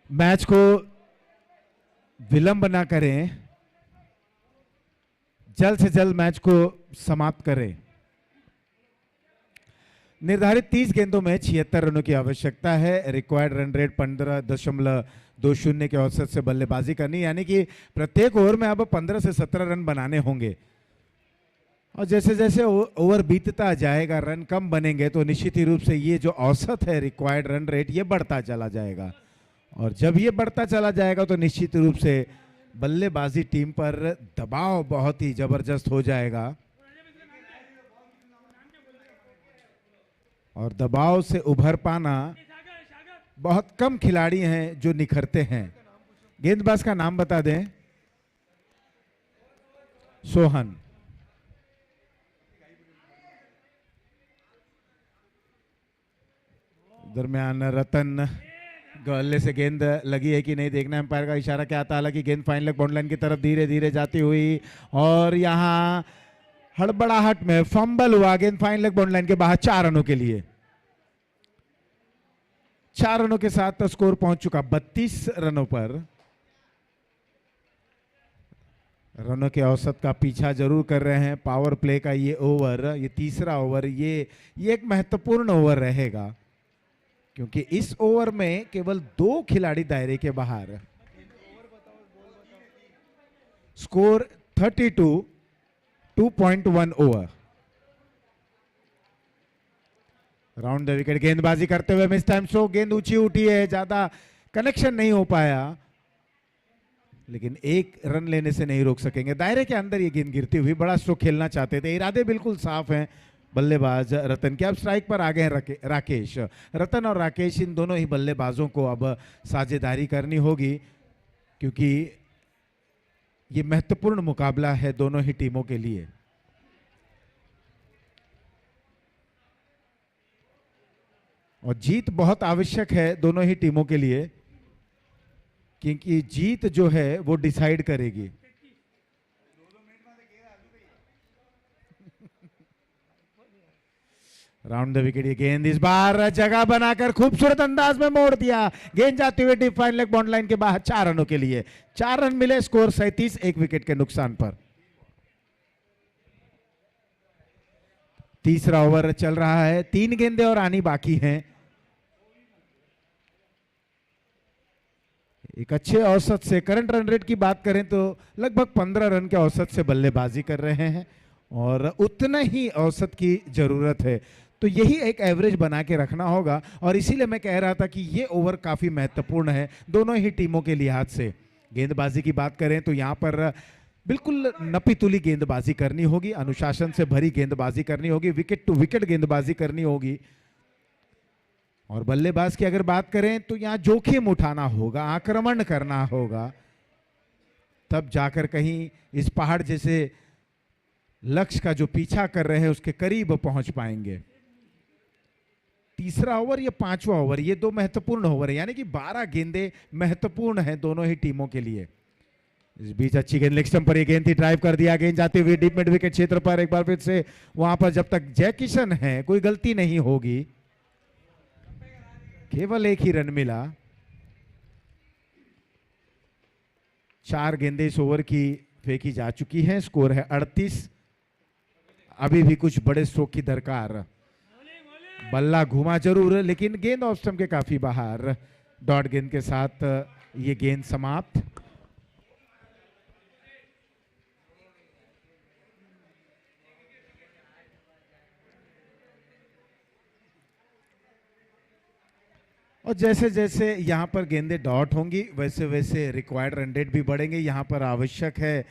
मैच को विलंब ना करें, जल्द से जल्द मैच को समाप्त करें। निर्धारित 30 गेंदों में 76 रनों की आवश्यकता है। रिक्वायर्ड रन रेट 15.20 के औसत से बल्लेबाजी करनी, यानी कि प्रत्येक ओवर में अब 15 से 17 रन बनाने होंगे। और जैसे जैसे ओवर बीतता जाएगा, रन कम बनेंगे, तो निश्चित ही रूप से ये जो औसत है रिक्वायर्ड रन रेट, ये बढ़ता चला जाएगा। और जब ये बढ़ता चला जाएगा तो निश्चित रूप से बल्लेबाजी टीम पर दबाव बहुत ही जबरदस्त हो जाएगा। और दबाव से उभर पाना, बहुत कम खिलाड़ी हैं जो निखरते हैं। गेंदबाज का नाम बता दें। सोहन। दरमियान रतन, गले से गेंद लगी है कि नहीं देखना एम्पायर का इशारा क्या आता। हालांकि गेंद फाइन लेग बाउंड लाइन की तरफ धीरे धीरे जाती हुई, और यहां हड़बड़ाहट में फंबल हुआ। गेंद फाइन लेग बाउंड लाइन के बाहर 4 रनों के लिए। 4 रनों के साथ स्कोर पहुंच चुका 32 रनों पर। रनों के औसत का पीछा जरूर कर रहे हैं। पावर प्ले का ये ओवर, ये तीसरा ओवर, ये एक महत्वपूर्ण ओवर रहेगा, क्योंकि इस ओवर में केवल 2 खिलाड़ी दायरे के बाहर। Score 32, 2.1 over. Round the wicket गेंदबाजी करते हुए मिस टाइम स्ट्रोक। गेंद ऊंची उठी है, ज्यादा कनेक्शन नहीं हो पाया, लेकिन एक रन लेने से नहीं रोक सकेंगे। दायरे के अंदर ये गेंद गिरती हुई, बड़ा स्ट्रोक खेलना चाहते थे। इरादे बिल्कुल साफ हैं बल्लेबाज रतन के। अब स्ट्राइक पर आ गए हैं राकेश। रतन और राकेश, इन दोनों ही बल्लेबाजों को अब साझेदारी करनी होगी, क्योंकि ये महत्वपूर्ण मुकाबला है दोनों ही टीमों के लिए। और जीत बहुत आवश्यक है दोनों ही टीमों के लिए, क्योंकि जीत जो है वो डिसाइड करेगी। राउंड द विकेट ये गेंद इस बार जगह बनाकर खूबसूरत अंदाज में मोड़ दिया। गेंद जाती हुई deep fine leg bound line के बाहर 4 रनों के लिए। 4 रन मिले। स्कोर 37 एक विकेट के नुकसान पर। तीसरा ओवर चल रहा है। 3 गेंदें और आनी बाकी हैं। एक अच्छे औसत से, करंट रन रेट की बात करें तो लगभग 15 रन के औसत से बल्लेबाजी कर रहे हैं, और उतना ही औसत की जरूरत है। तो यही एक एवरेज बना के रखना होगा, और इसीलिए मैं कह रहा था कि ये ओवर काफी महत्वपूर्ण है दोनों ही टीमों के लिहाज से। गेंदबाजी की बात करें तो यहां पर बिल्कुल नपीतुली गेंदबाजी करनी होगी, अनुशासन से भरी गेंदबाजी करनी होगी, विकेट टू विकेट गेंदबाजी करनी होगी। और बल्लेबाज की अगर बात करें तो यहां जोखिम उठाना होगा, आक्रमण करना होगा, तब जाकर कहीं इस पहाड़ जैसे लक्ष्य का जो पीछा कर रहे हैं उसके करीब पहुंच पाएंगे। तीसरा ओवर या 5वां ओवर, ये 2 महत्वपूर्ण ओवर है, यानी कि 12 गेंदें महत्वपूर्ण हैं दोनों ही टीमों के लिए। इस बीच अच्छी गेंद लेग स्टंप पर, ये गेंद थी, ड्राइव कर दिया। गेंद जाती हुई डीप मिड विकेट क्षेत्र पर। एक बार फिर से वहां पर जब तक जय किशन है कोई गलती नहीं होगी। केवल 1 ही रन मिला। 4 गेंदें इस ओवर की फेंकी जा चुकी हैं। स्कोर है 38। अभी भी कुछ बड़े स्ट्रोक की दरकार। बल्ला घुमा जरूर, लेकिन गेंद ऑफ स्टंप के काफी बाहर। डॉट गेंद के साथ ये गेंद समाप्त। और जैसे जैसे यहाँ पर गेंदें डॉट होंगी वैसे वैसे रिक्वायर्ड रन रेट भी बढ़ेंगे। यहाँ पर आवश्यक है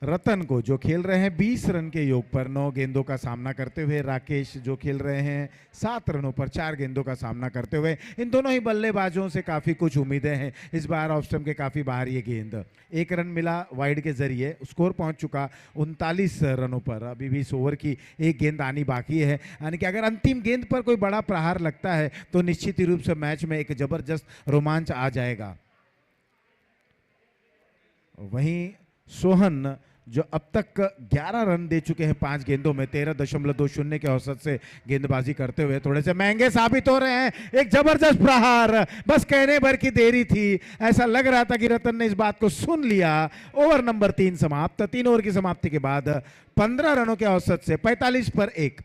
रतन को, जो खेल रहे हैं 20 रन के योग पर 9 गेंदों का सामना करते हुए, राकेश जो खेल रहे हैं 7 रनों पर 4 गेंदों का सामना करते हुए। इन दोनों ही बल्लेबाजों से काफ़ी कुछ उम्मीदें हैं। इस बार ऑफ स्टंप के काफ़ी बाहर ये गेंद, 1 रन मिला वाइड के जरिए, स्कोर पहुंच चुका 39 रनों पर। अभी भी इस ओवर की एक गेंद आनी बाकी है, यानी कि अगर अंतिम गेंद पर कोई बड़ा प्रहार लगता है तो निश्चित ही रूप से मैच में एक जबरदस्त रोमांच आ जाएगा। वहीं सोहन जो अब तक 11 रन दे चुके हैं 5 गेंदों में, 13.20 के औसत से गेंदबाजी करते हुए थोड़े से महंगे साबित हो रहे हैं। एक जबरदस्त प्रहार, बस कहने भर की देरी थी। ऐसा लग रहा था कि रतन ने इस बात को सुन लिया। ओवर नंबर 3 समाप्त। 3 ओवर की समाप्ति के बाद 15 रनों के औसत से 45 पर 1।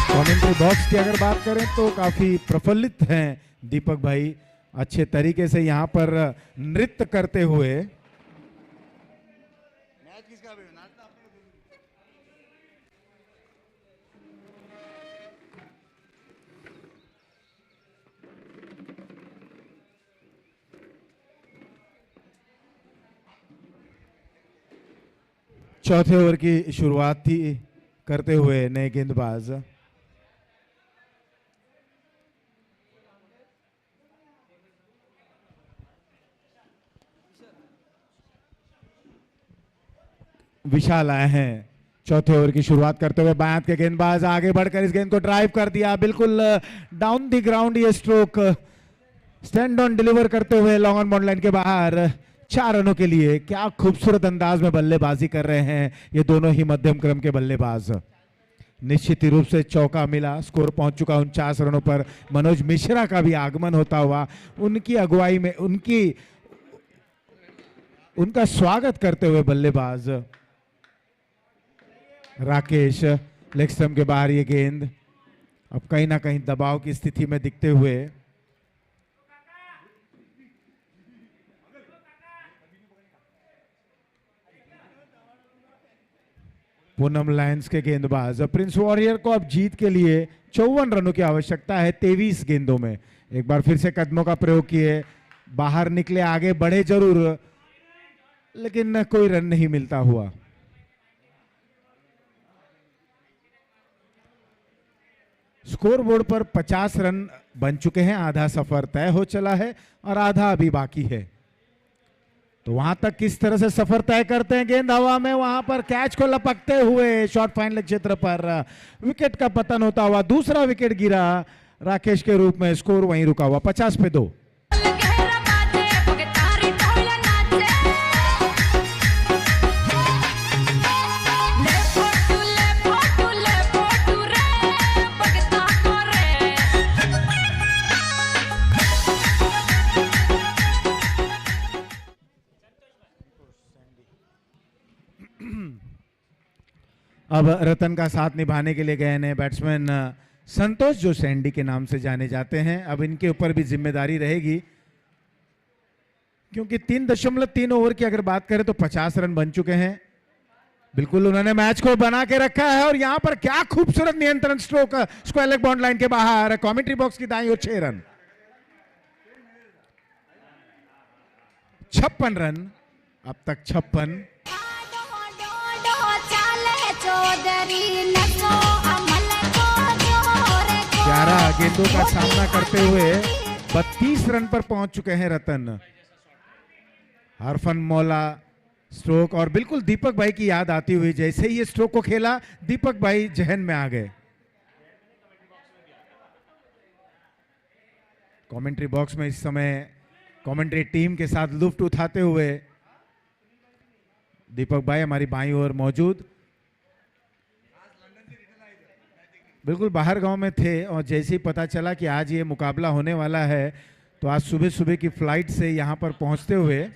कमेंट्री बॉक्स की अगर बात करें तो काफी प्रफुल्लित हैं दीपक भाई, अच्छे तरीके से यहाँ पर नृत्य करते हुए। मैच किसका भी नाचना आपने चौथे ओवर की शुरुआत थी करते हुए नए गेंदबाज। विशाल आए हैं चौथे ओवर की शुरुआत करते हुए। बाएं हाथ के गेंदबाज आगे बढ़कर इस गेंद को ड्राइव कर दिया, बिल्कुल डाउन द ग्राउंड ये स्ट्रोक, स्टैंड ऑन डिलीवर करते हुए लॉन्ग ऑन बाउंड लाइन के बाहर 4 रनों के लिए। क्या खूबसूरत अंदाज में बल्लेबाजी कर रहे हैं ये दोनों ही मध्यम क्रम के बल्लेबाज। निश्चित रूप से चौका मिला, स्कोर पहुंच चुका 49 रनों पर। मनोज मिश्रा का भी आगमन होता हुआ उनकी अगुवाई में उनका स्वागत करते हुए बल्लेबाज राकेश। लेग स्टंप के बाहर ये गेंद अब कहीं ना कहीं दबाव की स्थिति में दिखते हुए। पूनम लायंस के गेंदबाज प्रिंस वॉरियर को अब जीत के लिए 54 रनों की आवश्यकता है 23 गेंदों में। एक बार फिर से कदमों का प्रयोग किए, बाहर निकले, आगे बढ़े जरूर, लेकिन कोई रन नहीं मिलता हुआ। स्कोर बोर्ड पर 50 रन बन चुके हैं, आधा सफर तय हो चला है और आधा अभी बाकी है। तो वहां तक किस तरह से सफर तय करते हैं। गेंद हवा में, वहां पर कैच को लपकते हुए शॉर्ट फाइनल क्षेत्र पर विकेट का पतन होता हुआ दूसरा विकेट गिरा राकेश के रूप में। स्कोर वहीं रुका हुआ 50 पे 2। अब रतन का साथ निभाने के लिए गए नए बैट्समैन संतोष, जो सैंडी के नाम से जाने जाते हैं। अब इनके ऊपर भी जिम्मेदारी रहेगी, क्योंकि 3.3 ओवर की अगर बात करें तो 50 रन बन चुके हैं। बिल्कुल उन्होंने मैच को बना के रखा है। और यहां पर क्या खूबसूरत नियंत्रण stroke, square leg bound line के बाहर, कमेंट्री बॉक्स की दाईं ओर 6 रन। 56 रन अब तक, 56। 11 गेंदों का सामना करते हुए 32 रन पर पहुंच चुके हैं रतन। हरफन मौला स्ट्रोक, और बिल्कुल दीपक भाई की याद आती हुई, जैसे ही ये स्ट्रोक को खेला दीपक भाई जहन में आ गए। कमेंट्री बॉक्स में इस समय कमेंट्री टीम के साथ लुफ्त उठाते हुए दीपक भाई हमारी बाईं ओर मौजूद, बिल्कुल बाहर गांव में थे और जैसे ही पता चला कि आज ये मुकाबला होने वाला है तो आज सुबह सुबह की फ्लाइट से यहाँ पर पहुंचते हुए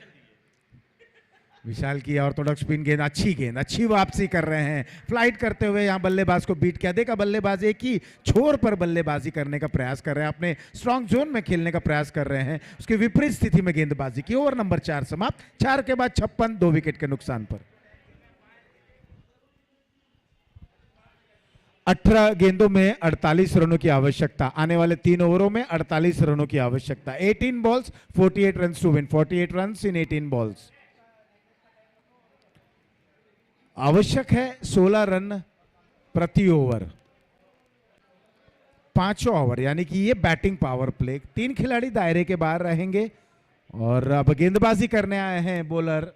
विशाल की ऑर्थोडॉक्स स्पिन गेंद, अच्छी वापसी कर रहे हैं, फ्लाइट करते हुए यहाँ बल्लेबाज को बीट किया। देखा बल्लेबाज एक ही छोर पर बल्लेबाजी करने का प्रयास कर रहे हैं, अपने स्ट्रांग जोन में खेलने का प्रयास कर रहे हैं, उसकी विपरीत स्थिति में गेंदबाजी की। ओवर नंबर 4 समाप्त, 4 के बाद 56, 2 विकेट के नुकसान पर। 18 गेंदों में 48 रनों की आवश्यकता, आने वाले 3 ओवरों में 48 रनों की आवश्यकता। 18 balls 48 run to win, 48 run in 18 balls. आवश्यक है 16 रन प्रति ओवर, 5 ओवर, यानी कि ये बैटिंग पावर प्ले। 3 खिलाड़ी दायरे के बाहर रहेंगे और अब गेंदबाजी करने आए हैं बॉलर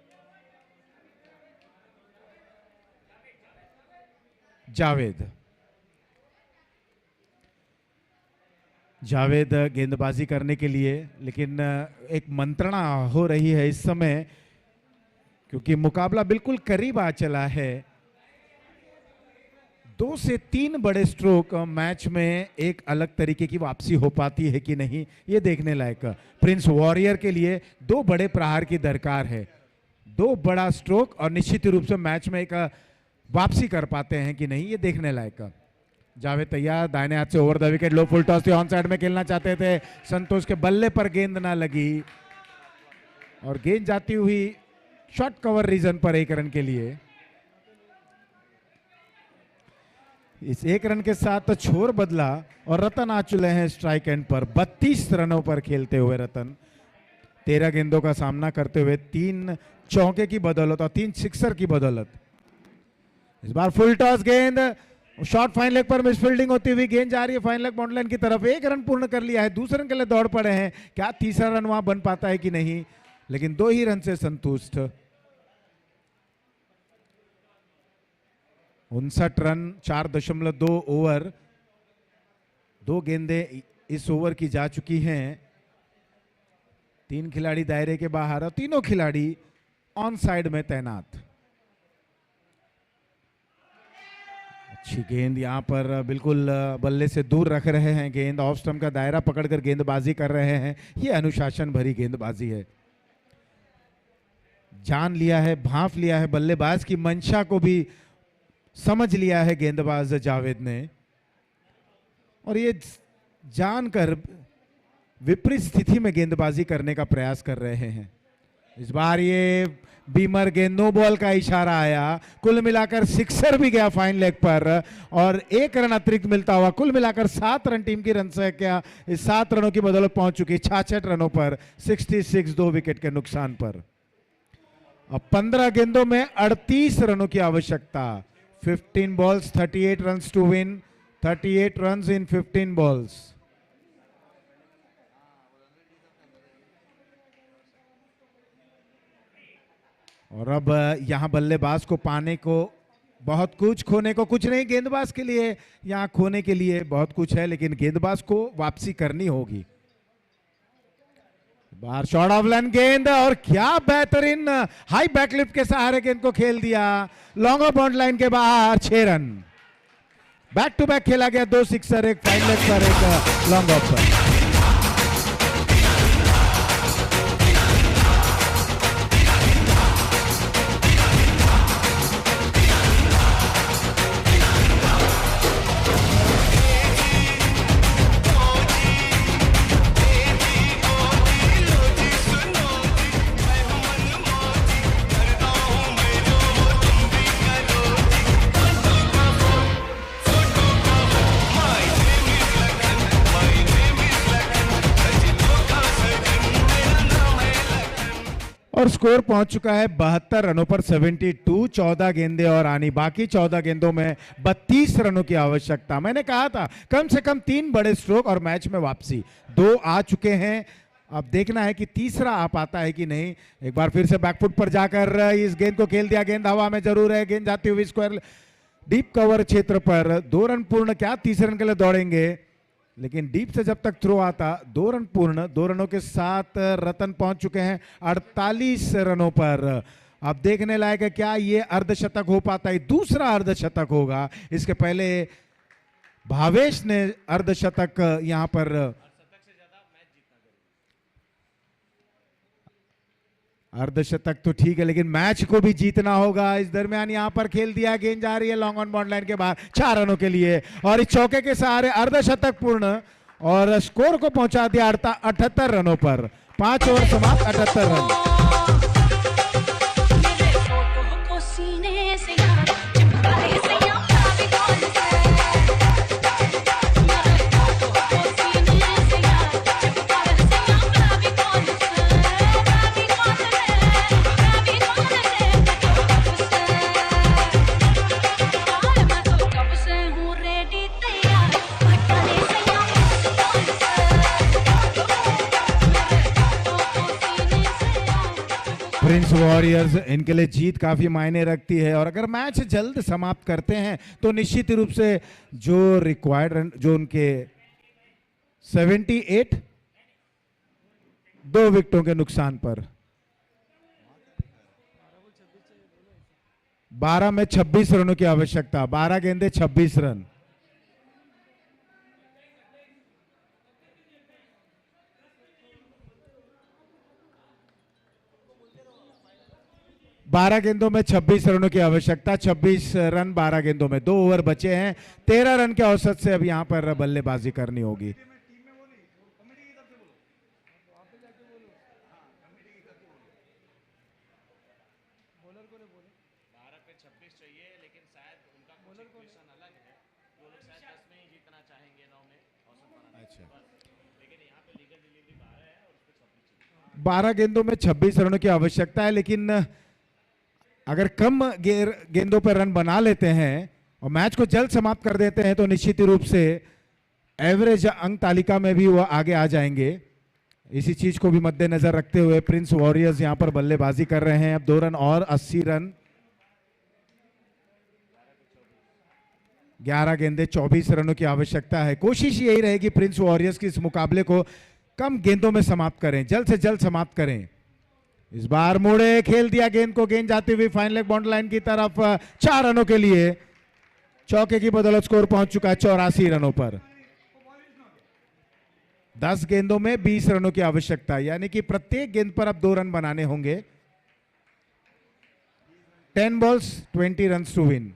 जावेद गेंदबाजी करने के लिए, लेकिन एक मंत्रणा हो रही है इस समय क्योंकि मुकाबला बिल्कुल करीब आ चला है। 2 से 3 बड़े स्ट्रोक मैच में एक अलग तरीके की वापसी हो पाती है कि नहीं, ये देखने लायक। प्रिंस वॉरियर के लिए 2 बड़े प्रहार की दरकार है, 2 बड़ा स्ट्रोक और निश्चित रूप से मैच में एक वापसी कर पाते हैं कि नहीं, ये देखने लायक। जावेद तैयार, दाहिने हाथ से over the wicket, low full toss थी, ऑन साइड में खेलना चाहते थे, संतोष के बल्ले पर गेंद ना लगी और गेंद जाती हुई शॉर्ट कवर रीजन पर 1 रन के लिए। इस 1 रन के साथ तो छोर बदला और रतन आ चुके हैं स्ट्राइक एंड पर। 32 रनों पर खेलते हुए रतन 13 गेंदों का सामना करते हुए 3 चौके की बदौलत और 3 सिक्सर की बदौलत। इस बार फुल टॉस गेंद, शॉर्ट फाइन लेग पर मिसफील्डिंग होती हुई गेंद जा रही है फाइन लेग बाउंड्री लाइन की तरफ। 1 रन पूर्ण कर लिया है, दूसरे रन के लिए दौड़ पड़े हैं, क्या तीसरा रन वहां बन पाता है कि नहीं, लेकिन 2 ही रन से संतुष्ट। 59 रन 4.2 ओवर, 2 गेंदें इस ओवर की जा चुकी हैं। 3 खिलाड़ी दायरे के बाहर और तीनों खिलाड़ी ऑन साइड में तैनात। अच्छी गेंद यहां पर बिल्कुल बल्ले से दूर रख रहे हैं, गेंद ऑफ स्टंप का दायरा पकड़कर गेंदबाजी कर रहे हैं। ये अनुशासन भरी गेंदबाजी है, जान लिया है, भांप लिया है, बल्लेबाज की मंशा को भी समझ लिया है गेंदबाज जावेद ने और ये जानकर विपरीत स्थिति में गेंदबाजी करने का प्रयास कर रहे हैं। इस बार ये बीमर गेंद, नो बॉल का इशारा आया, कुल मिलाकर सिक्सर भी गया फाइन लेग पर और 1 रन अतिरिक्त मिलता हुआ कुल मिलाकर 7 रन टीम की रन संख्या इस 7 रनों की बदौलत पहुंच चुकी, 66 रनों पर 66, 2 विकेट के नुकसान पर। अब 15 गेंदों में 38 रनों की आवश्यकता। 15 balls 38 run to win, 38 run in 15 balls. और अब यहां बल्लेबाज को पाने को बहुत कुछ, खोने को कुछ नहीं। गेंदबाज के लिए यहां खोने के लिए बहुत कुछ है, लेकिन गेंदबाज को वापसी करनी होगी। बाहर शॉर्ट ऑफ लाइन गेंद और क्या बेहतरीन हाई बैकलिफ्ट के सहारे गेंद को खेल दिया, लॉन्ग ऑफ बाउंड्री लाइन के बाहर। 6 रन बैक टू बैक खेला गया, 2 सिक्सर, 1 फाइन लेग पर, 1 लॉन्ग ऑफ पर। और स्कोर पहुंच चुका है 72 रनों पर 72, 14 गेंदें और आनी बाकी। 14 गेंदों में 32 रनों की आवश्यकता। मैंने कहा था कम से कम 3 बड़े स्ट्रोक और मैच में वापसी। 2 आ चुके हैं, अब देखना है कि तीसरा आ पाता है कि नहीं। एक बार फिर से बैकफुट पर जाकर इस गेंद को खेल दिया, गेंद हवा में जरूर है, गेंद जाती हुई स्क्वायर डीप कवर क्षेत्र पर। 2 रन पूर्ण, क्या तीसरे रन के लिए दौड़ेंगे, लेकिन डीप से जब तक थ्रो आता 2 रन पूर्ण। 2 रनों के साथ रतन पहुंच चुके हैं 48 रनों पर अब देखने लायक है क्या ये अर्धशतक हो पाता है, दूसरा अर्धशतक होगा। इसके पहले भावेश ने अर्धशतक यहां पर, अर्धशतक तो ठीक है लेकिन मैच को भी जीतना होगा। इस दरमियान यहां पर खेल दिया, गेंद जा रही है लॉन्ग ऑन बाउंड लाइन के बाहर 4 रनों के लिए, और इस चौके के सहारे अर्धशतक पूर्ण और स्कोर को पहुंचा दिया 78 रनों पर। 5 ओवर समाप्त, 78 रन। मेरे फोटो को सीने से यार चिपका ले सैया फेविकॉल से। मेरे फोटो को सीने से यार चिपका ले सैया फेविकॉल से। फेविकॉल से मैं तो कब से हूँ रेडी तैयार, भटका ले सैया फेविकॉल से। प्रिंस वॉरियर्स, इनके लिए जीत काफी मायने रखती है, और अगर मैच जल्द समाप्त करते हैं तो निश्चित रूप से जो रिक्वायर्ड रन, जो उनके 78, 2 विकेटों के नुकसान पर 12 में 26 रनों की आवश्यकता, 12 गेंदे 26 रन। बारह गेंदों में 26 रनों की आवश्यकता, 26 रन 12 गेंदों में, 2 ओवर बचे हैं। 13 रन के औसत से अब यहां पर बल्लेबाजी करनी होगी। बारह गेंदों में 26 रनों की आवश्यकता है, लेकिन अगर कम गेंदों पर रन बना लेते हैं और मैच को जल्द समाप्त कर देते हैं तो निश्चित रूप से एवरेज अंक तालिका में भी वो आगे आ जाएंगे। इसी चीज को भी मद्देनजर रखते हुए प्रिंस वॉरियर्स यहां पर बल्लेबाजी कर रहे हैं। अब 2 रन और 80 रन, 11 गेंदे 24 रनों की आवश्यकता है। कोशिश यही रहेगी प्रिंस वॉरियर्स की इस मुकाबले को कम गेंदों में समाप्त करें, जल्द से जल्द समाप्त करें। इस बार मुड़े खेल दिया गेंद को, गेंद जाती हुई फाइन लेग बाउंड्री लाइन की तरफ, 4 रनों के लिए। चौके की बदौलत स्कोर पहुंच चुका है 84 रनों पर। 10 गेंदों में 20 रनों की आवश्यकता, यानी कि प्रत्येक गेंद पर अब 2 रन बनाने होंगे। 10 balls 20 runs टू विन।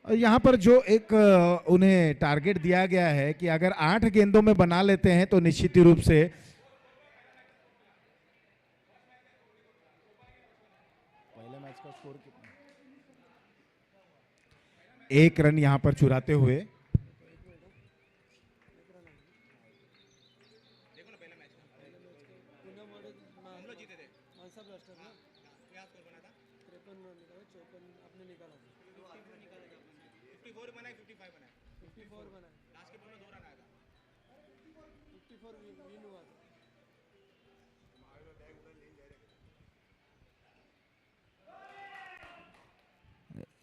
और यहां पर जो एक उन्हें टारगेट दिया गया है कि अगर 8 गेंदों में बना लेते हैं तो निश्चित रूप से पहले मैच का स्कोर 1 रन यहां पर चुराते हुए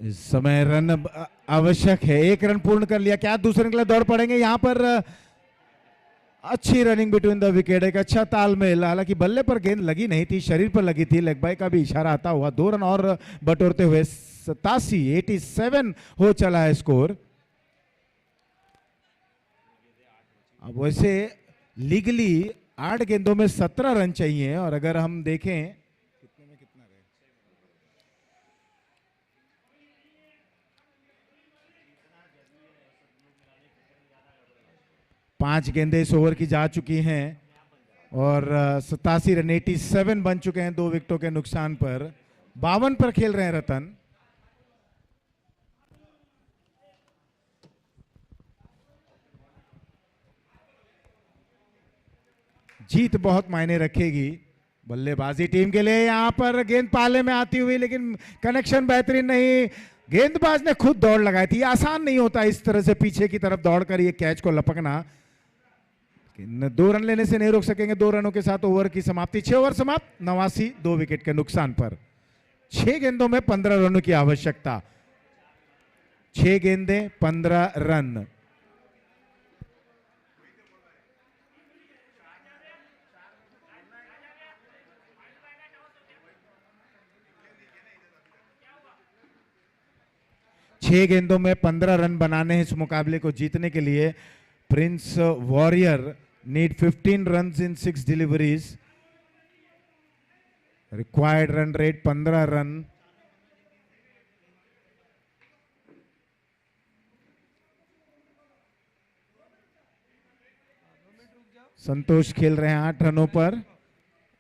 इस समय रन आवश्यक है। 1 रन पूर्ण कर लिया, क्या दूसरे के लिए दौड़ पड़ेंगे। यहां पर अच्छी रनिंग बिटवीन द विकेट, एक अच्छा तालमेल। हालांकि बल्ले पर गेंद लगी नहीं थी, शरीर पर लगी थी। लेग बाय का भी इशारा आता हुआ 2 रन और बटोरते हुए 87 हो चला है स्कोर। अब वैसे लीगली 8 गेंदों में 17 रन चाहिए, और अगर हम देखें 5 गेंदें इस ओवर की जा चुकी हैं और 87 रन 87 बन चुके हैं 2 विकेटों के नुकसान पर। 52 पर खेल रहे हैं रतन। जीत बहुत मायने रखेगी बल्लेबाजी टीम के लिए। यहां पर गेंद पाले में आती हुई, लेकिन कनेक्शन बेहतरीन नहीं। गेंदबाज ने खुद दौड़ लगाई थी। आसान नहीं होता इस तरह से पीछे की तरफ दौड़कर ये कैच को लपकना। 2 रन लेने से नहीं रोक सकेंगे। 2 रनों के साथ ओवर की समाप्ति। 6 ओवर समाप्त, 89, 2 विकेट के नुकसान पर। 6 गेंदों में 15 रनों की आवश्यकता। 6 गेंदें 15 रन। 6 गेंदों में 15 रन बनाने हैं इस मुकाबले को जीतने के लिए। Prince Warrior need 15 runs in 6 deliveries. Required run rate 15 run. Santosh खेल रहे हैं 8 रनों पर।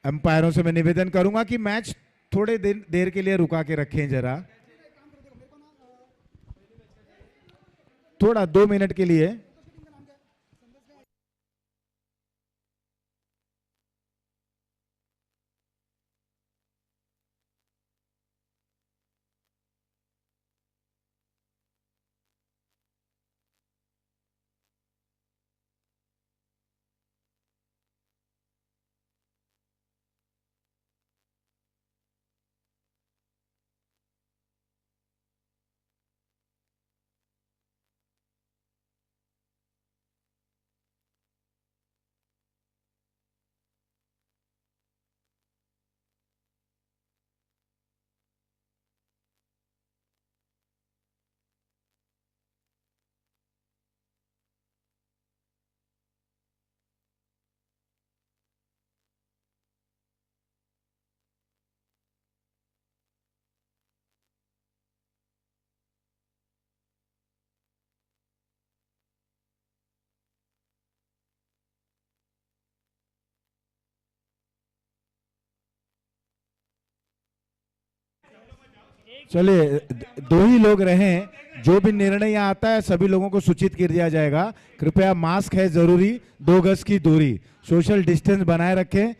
अंपायरों से मैं निवेदन करूंगा कि मैच थोड़े देर के लिए रुका के रखें जरा, थोड़ा 2 मिनट के लिए। चलिए, 2 ही लोग रहे, जो भी निर्णय यहाँ आता है सभी लोगों को सूचित कर दिया जाएगा। कृपया मास्क है जरूरी, 2 गज की दूरी, सोशल डिस्टेंस बनाए रखें।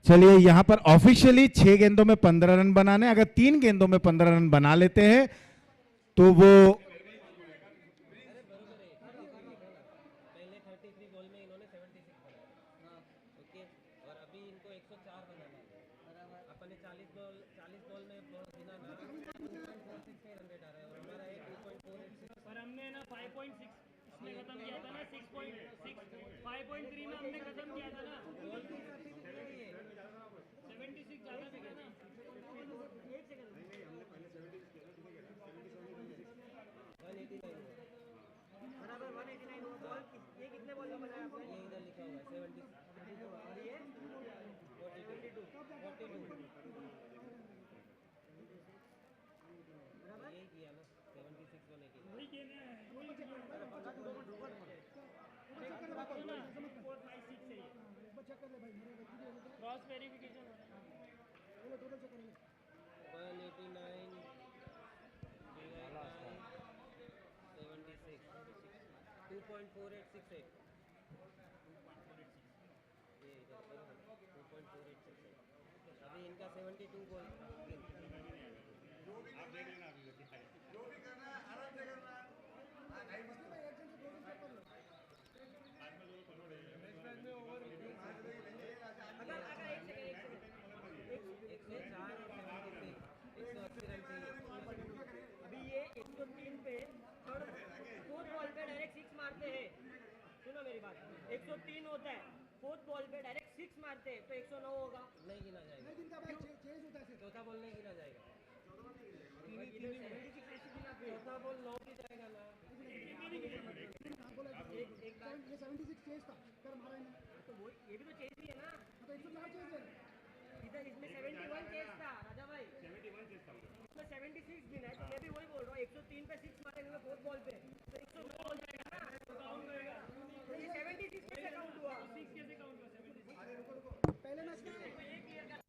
चलिए, यहां पर ऑफिशियली 6 गेंदों में 15 रन बनाने, अगर 3 गेंदों में 15 रन बना लेते हैं तो वो क्रॉस वेरिफिकेशन 2.4868 अभी इनका 72 बॉल। जो भी करना है आराम से करना है। हाँ, नहीं मत करो। अगर एक सेकंड 104 और 76 180 रन चाहिए। अभी ये 103 पे फोर्थ बॉल पे डायरेक्ट 6 मारते हैं। सुनो मेरी बात, 103 होता है, फोर्थ बॉल पे डायरेक्ट 6 मारते हैं तो 109 होगा। नहीं गिना जाएगा, चौथा बॉल नहीं गिना जाएगा। चौथा बॉल 9 की जाएगा ना। एक बार ये 76 चेस था कर मारा है तो वो ये भी तो चेस ही है ना। तो 109 चेस है इधर, इसमें 71 चेस था राजा भाई, 71 चेस था इसमें 76 भी है। तो मैं भी वही बोल रहा हूँ 103 पे 6 मारेंगे फोर्थ बॉल पे तो 109 हो जाएगा ना, तो काउंट होएगा। तो ये 76 कैसे काउंट हुआ, 6 कैसे काउंट हुआ 76 पहले मैच में ये क्लियर कर।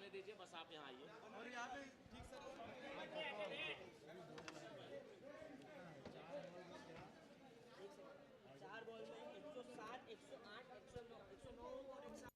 हवाले दीजिए, बस आप यहाँ आइए। और यहाँ पे ठीक सर 4 बॉल में 160, 108, 109, 109 और 160।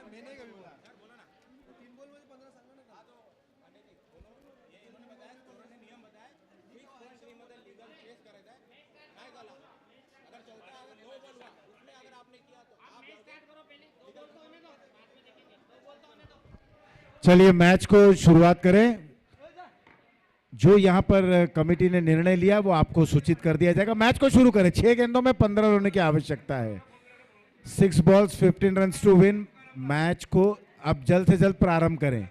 मैंने कभी बोला ना 3 बॉल में 15 सांगा ना का ये इन्होंने बताया, उन्होंने नियम बताया, फिक्स कंट्री मध्ये लीगल केस करायचा आहे, काय कळला? अगर चौथा अगर 2 बॉल हुआ उसमें अगर आपने किया तो आप स्टार्ट करो पहले 2 बॉल तो होने दो, बाद में देखेंगे। 2 बॉल तो होने दो। चलिए मैच को शुरुआत करें। जो यहाँ पर कमेटी ने निर्णय लिया वो आपको सूचित कर दिया जाएगा। मैच को शुरू करें। 6 गेंदों में 15 रन की आवश्यकता है। 6 balls 15 run to win. Match को अब जल्द से जल्द प्रारंभ करें।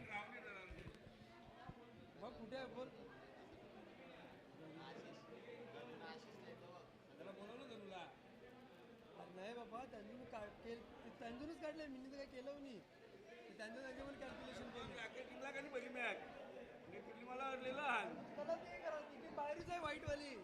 नाही बाबा त्यांजूनच काढले मी तर काय केलं नाही त्यांचं त्याच्यामध्ये कॅल्क्युलेशन टीमला का नाही पहिली मॅच मला आणलेलं त्याला ते करा ती बाहेरच आहे व्हाईटवाली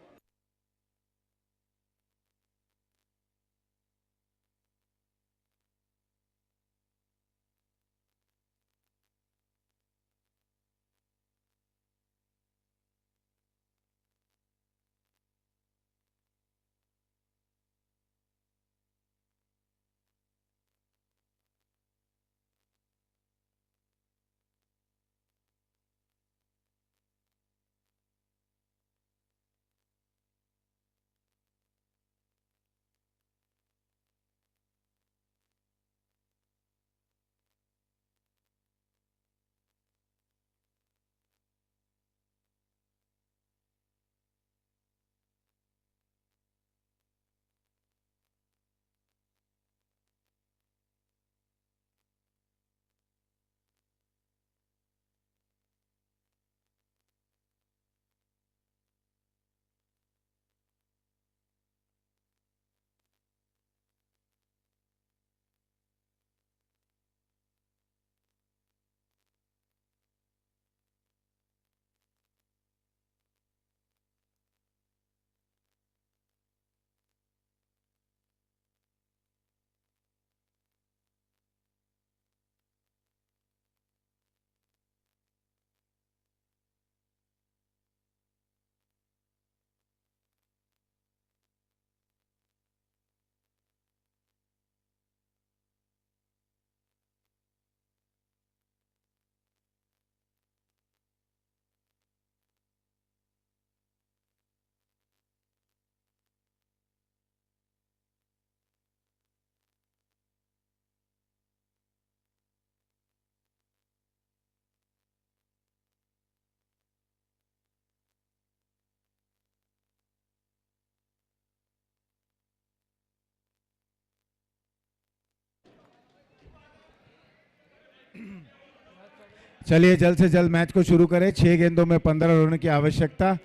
चलिए जल्द से जल्द मैच को शुरू करें। 6 गेंदों में 15 रन की आवश्यकता।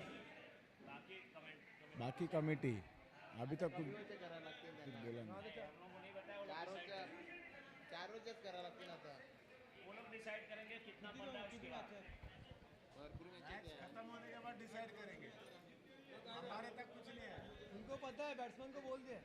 बाकी कमेटी अभी तक कुछ बोला नहीं। उनको पता है, बैट्समैन को बोल दिया।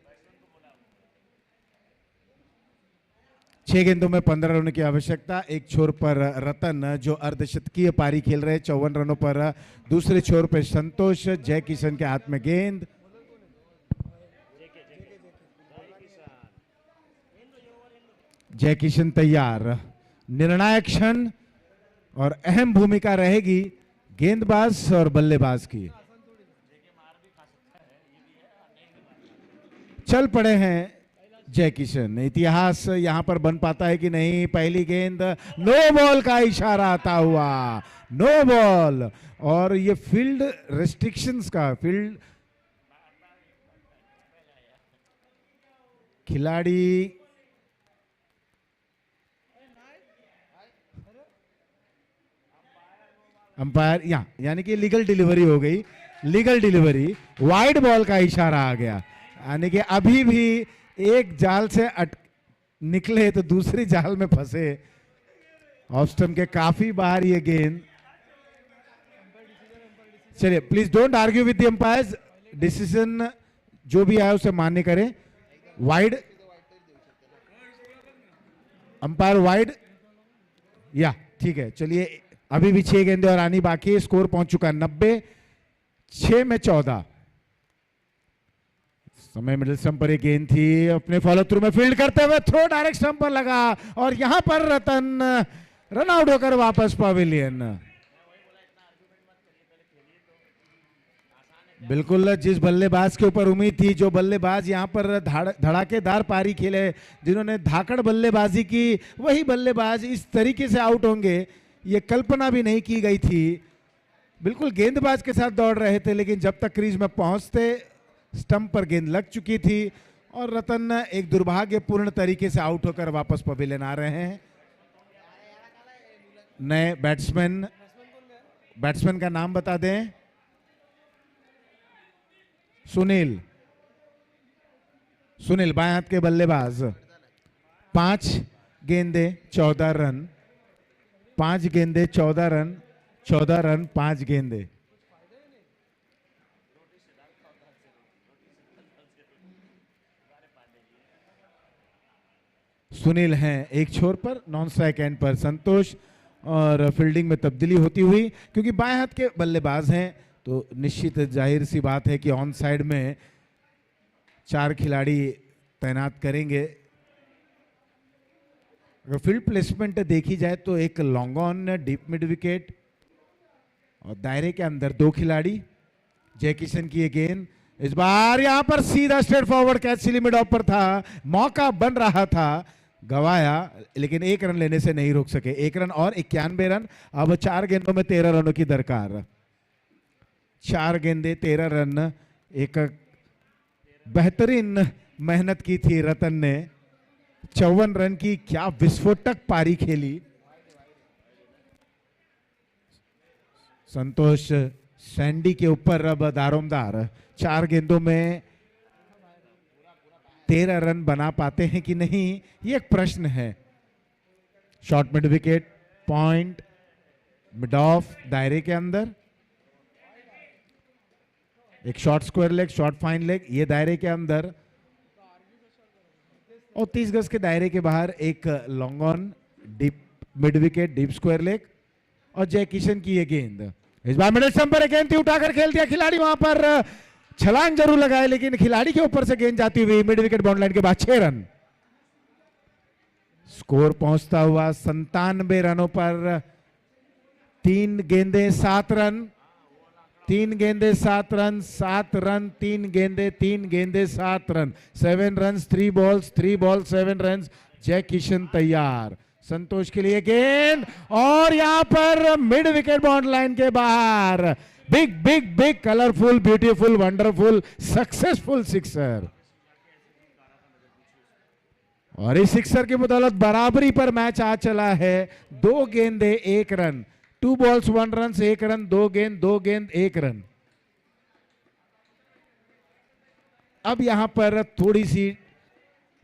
6 गेंदों में 15 रनों की आवश्यकता। एक छोर पर रतन जो अर्धशतकीय पारी खेल रहे, 54 रनों पर। दूसरे छोर पर संतोष, जय किशन के हाथ में गेंद। जय किशन तैयार। निर्णायक क्षण और अहम भूमिका रहेगी गेंदबाज और बल्लेबाज की। चल पड़े हैं जय किशन। इतिहास यहां पर बन पाता है कि नहीं। पहली गेंद, नो बॉल का इशारा आता हुआ, नो बॉल। और ये फील्ड रेस्ट्रिक्शंस का, फील्ड खिलाड़ी अंपायर यानी कि लीगल डिलीवरी हो गई। लीगल डिलीवरी, वाइड बॉल का इशारा आ गया। यानी कि अभी भी एक जाल से निकले तो दूसरी जाल में फंसे। ऑफ स्टंप के काफी बाहर ये गेंद। चलिए please don't argue with the umpires. Decision जो भी आया उसे मान्य करें। वाइड, अंपायर वाइड, या ठीक है। चलिए अभी भी 6 गेंदें और आनी बाकी है। स्कोर पहुंच चुका 90, 6 में 14। समय मिडिल स्टंप पर एक गेंद थी। अपने फॉलो थ्रू में फील्ड करते हुए थ्रो डायरेक्ट स्टंप पर लगा और यहां पर रतन रन आउट होकर वापस पवेलियन। बिल्कुल जिस बल्लेबाज के ऊपर उम्मीद थी, जो बल्लेबाज यहां पर धड़ाकेदार पारी खेले, जिन्होंने धाकड़ बल्लेबाजी की, वही बल्लेबाज इस तरीके से आउट होंगे ये कल्पना भी नहीं की गई थी। बिल्कुल गेंदबाज के साथ दौड़ रहे थे, लेकिन जब तक क्रीज में पहुंचते स्टंप पर गेंद लग चुकी थी और रतन एक दुर्भाग्यपूर्ण तरीके से आउट होकर वापस पवेलियन आ रहे हैं। नए बैट्समैन का नाम बता दें। सुनील बाएं हाथ के बल्लेबाज। 5 गेंदे 14 रन, 5 गेंदे 14 रन, 14 रन 5 गेंदे। सुनील हैं एक छोर पर, नॉन स्ट्राइक एंड पर संतोष। और फील्डिंग में तब्दीली होती हुई, क्योंकि बाएं हाथ के बल्लेबाज हैं तो निश्चित जाहिर सी बात है कि ऑन साइड में 4 खिलाड़ी तैनात करेंगे। अगर फील्ड प्लेसमेंट देखी जाए तो एक long on, deep mid wicket और दायरे के अंदर 2 खिलाड़ी। जय किशन की ये गेंद, इस बार यहां पर सीधा straight forward catch silly mid of पर था। मौका बन रहा था, गवाया, लेकिन 1 रन लेने से नहीं रोक सके। 1 रन और 91 रन। अब 4 गेंदों में 13 रनों की दरकार। 4 गेंदे 13 रन। एक बेहतरीन मेहनत की थी रतन ने। 54 रन की क्या विस्फोटक पारी खेली। संतोष सैंडी के ऊपर अब दारोमदार। 4 गेंदों में 13 रन बना पाते हैं कि नहीं, ये एक प्रश्न है। Short mid wicket, point, mid of, दायरे के अंदर एक short square leg, short fine leg, ये दायरे के अंदर और 30 गज के दायरे के बाहर एक long on, deep mid wicket, deep square leg. और जय किशन की ये गेंद, इस बार मिडिल स्टंप पर गेंद थी, उठाकर खेल दिया खिलाड़ी। वहां पर छलांग जरूर लगाए, लेकिन खिलाड़ी के ऊपर से गेंद जाती हुई मिड विकेट बाउंड लाइन के बाद 6 रन। स्कोर पहुंचता हुआ 97 रनों पर। 3 गेंदे 7 रन, 3 गेंदे 7 रन, 7 रन 3 गेंदे, 3 गेंदे 7 run, 7 run 3 balls, 3 ball 7 run. जय किशन तैयार। संतोष के लिए गेंद और यहां पर मिड विकेट बाउंड लाइन के बाहर big big big colourful beautiful wonderful successful sixer. और इस सिक्सर की बदौलत बराबरी पर मैच आ चला है। 2 गेंदे 1 रन, 2 बॉल्स 1 रन, 1 रन, 2 गेंद 1 रन। अब यहां पर थोड़ी सी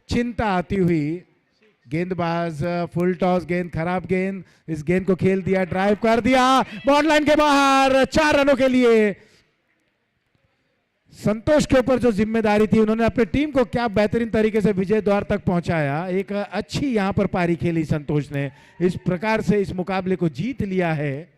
चिंता आती हुई, गेंदबाज फुल टॉस गेंद, खराब गेंद, इस गेंद को खेल दिया, ड्राइव कर दिया, बॉर्डर लाइन के बाहर, 4 रनों के लिए। संतोष के ऊपर जो जिम्मेदारी थी, उन्होंने अपनी टीम को क्या बेहतरीन तरीके से विजय द्वार तक पहुंचाया। एक अच्छी यहां पर पारी खेली संतोष ने, इस प्रकार से इस मुकाबले को जीत लिया है।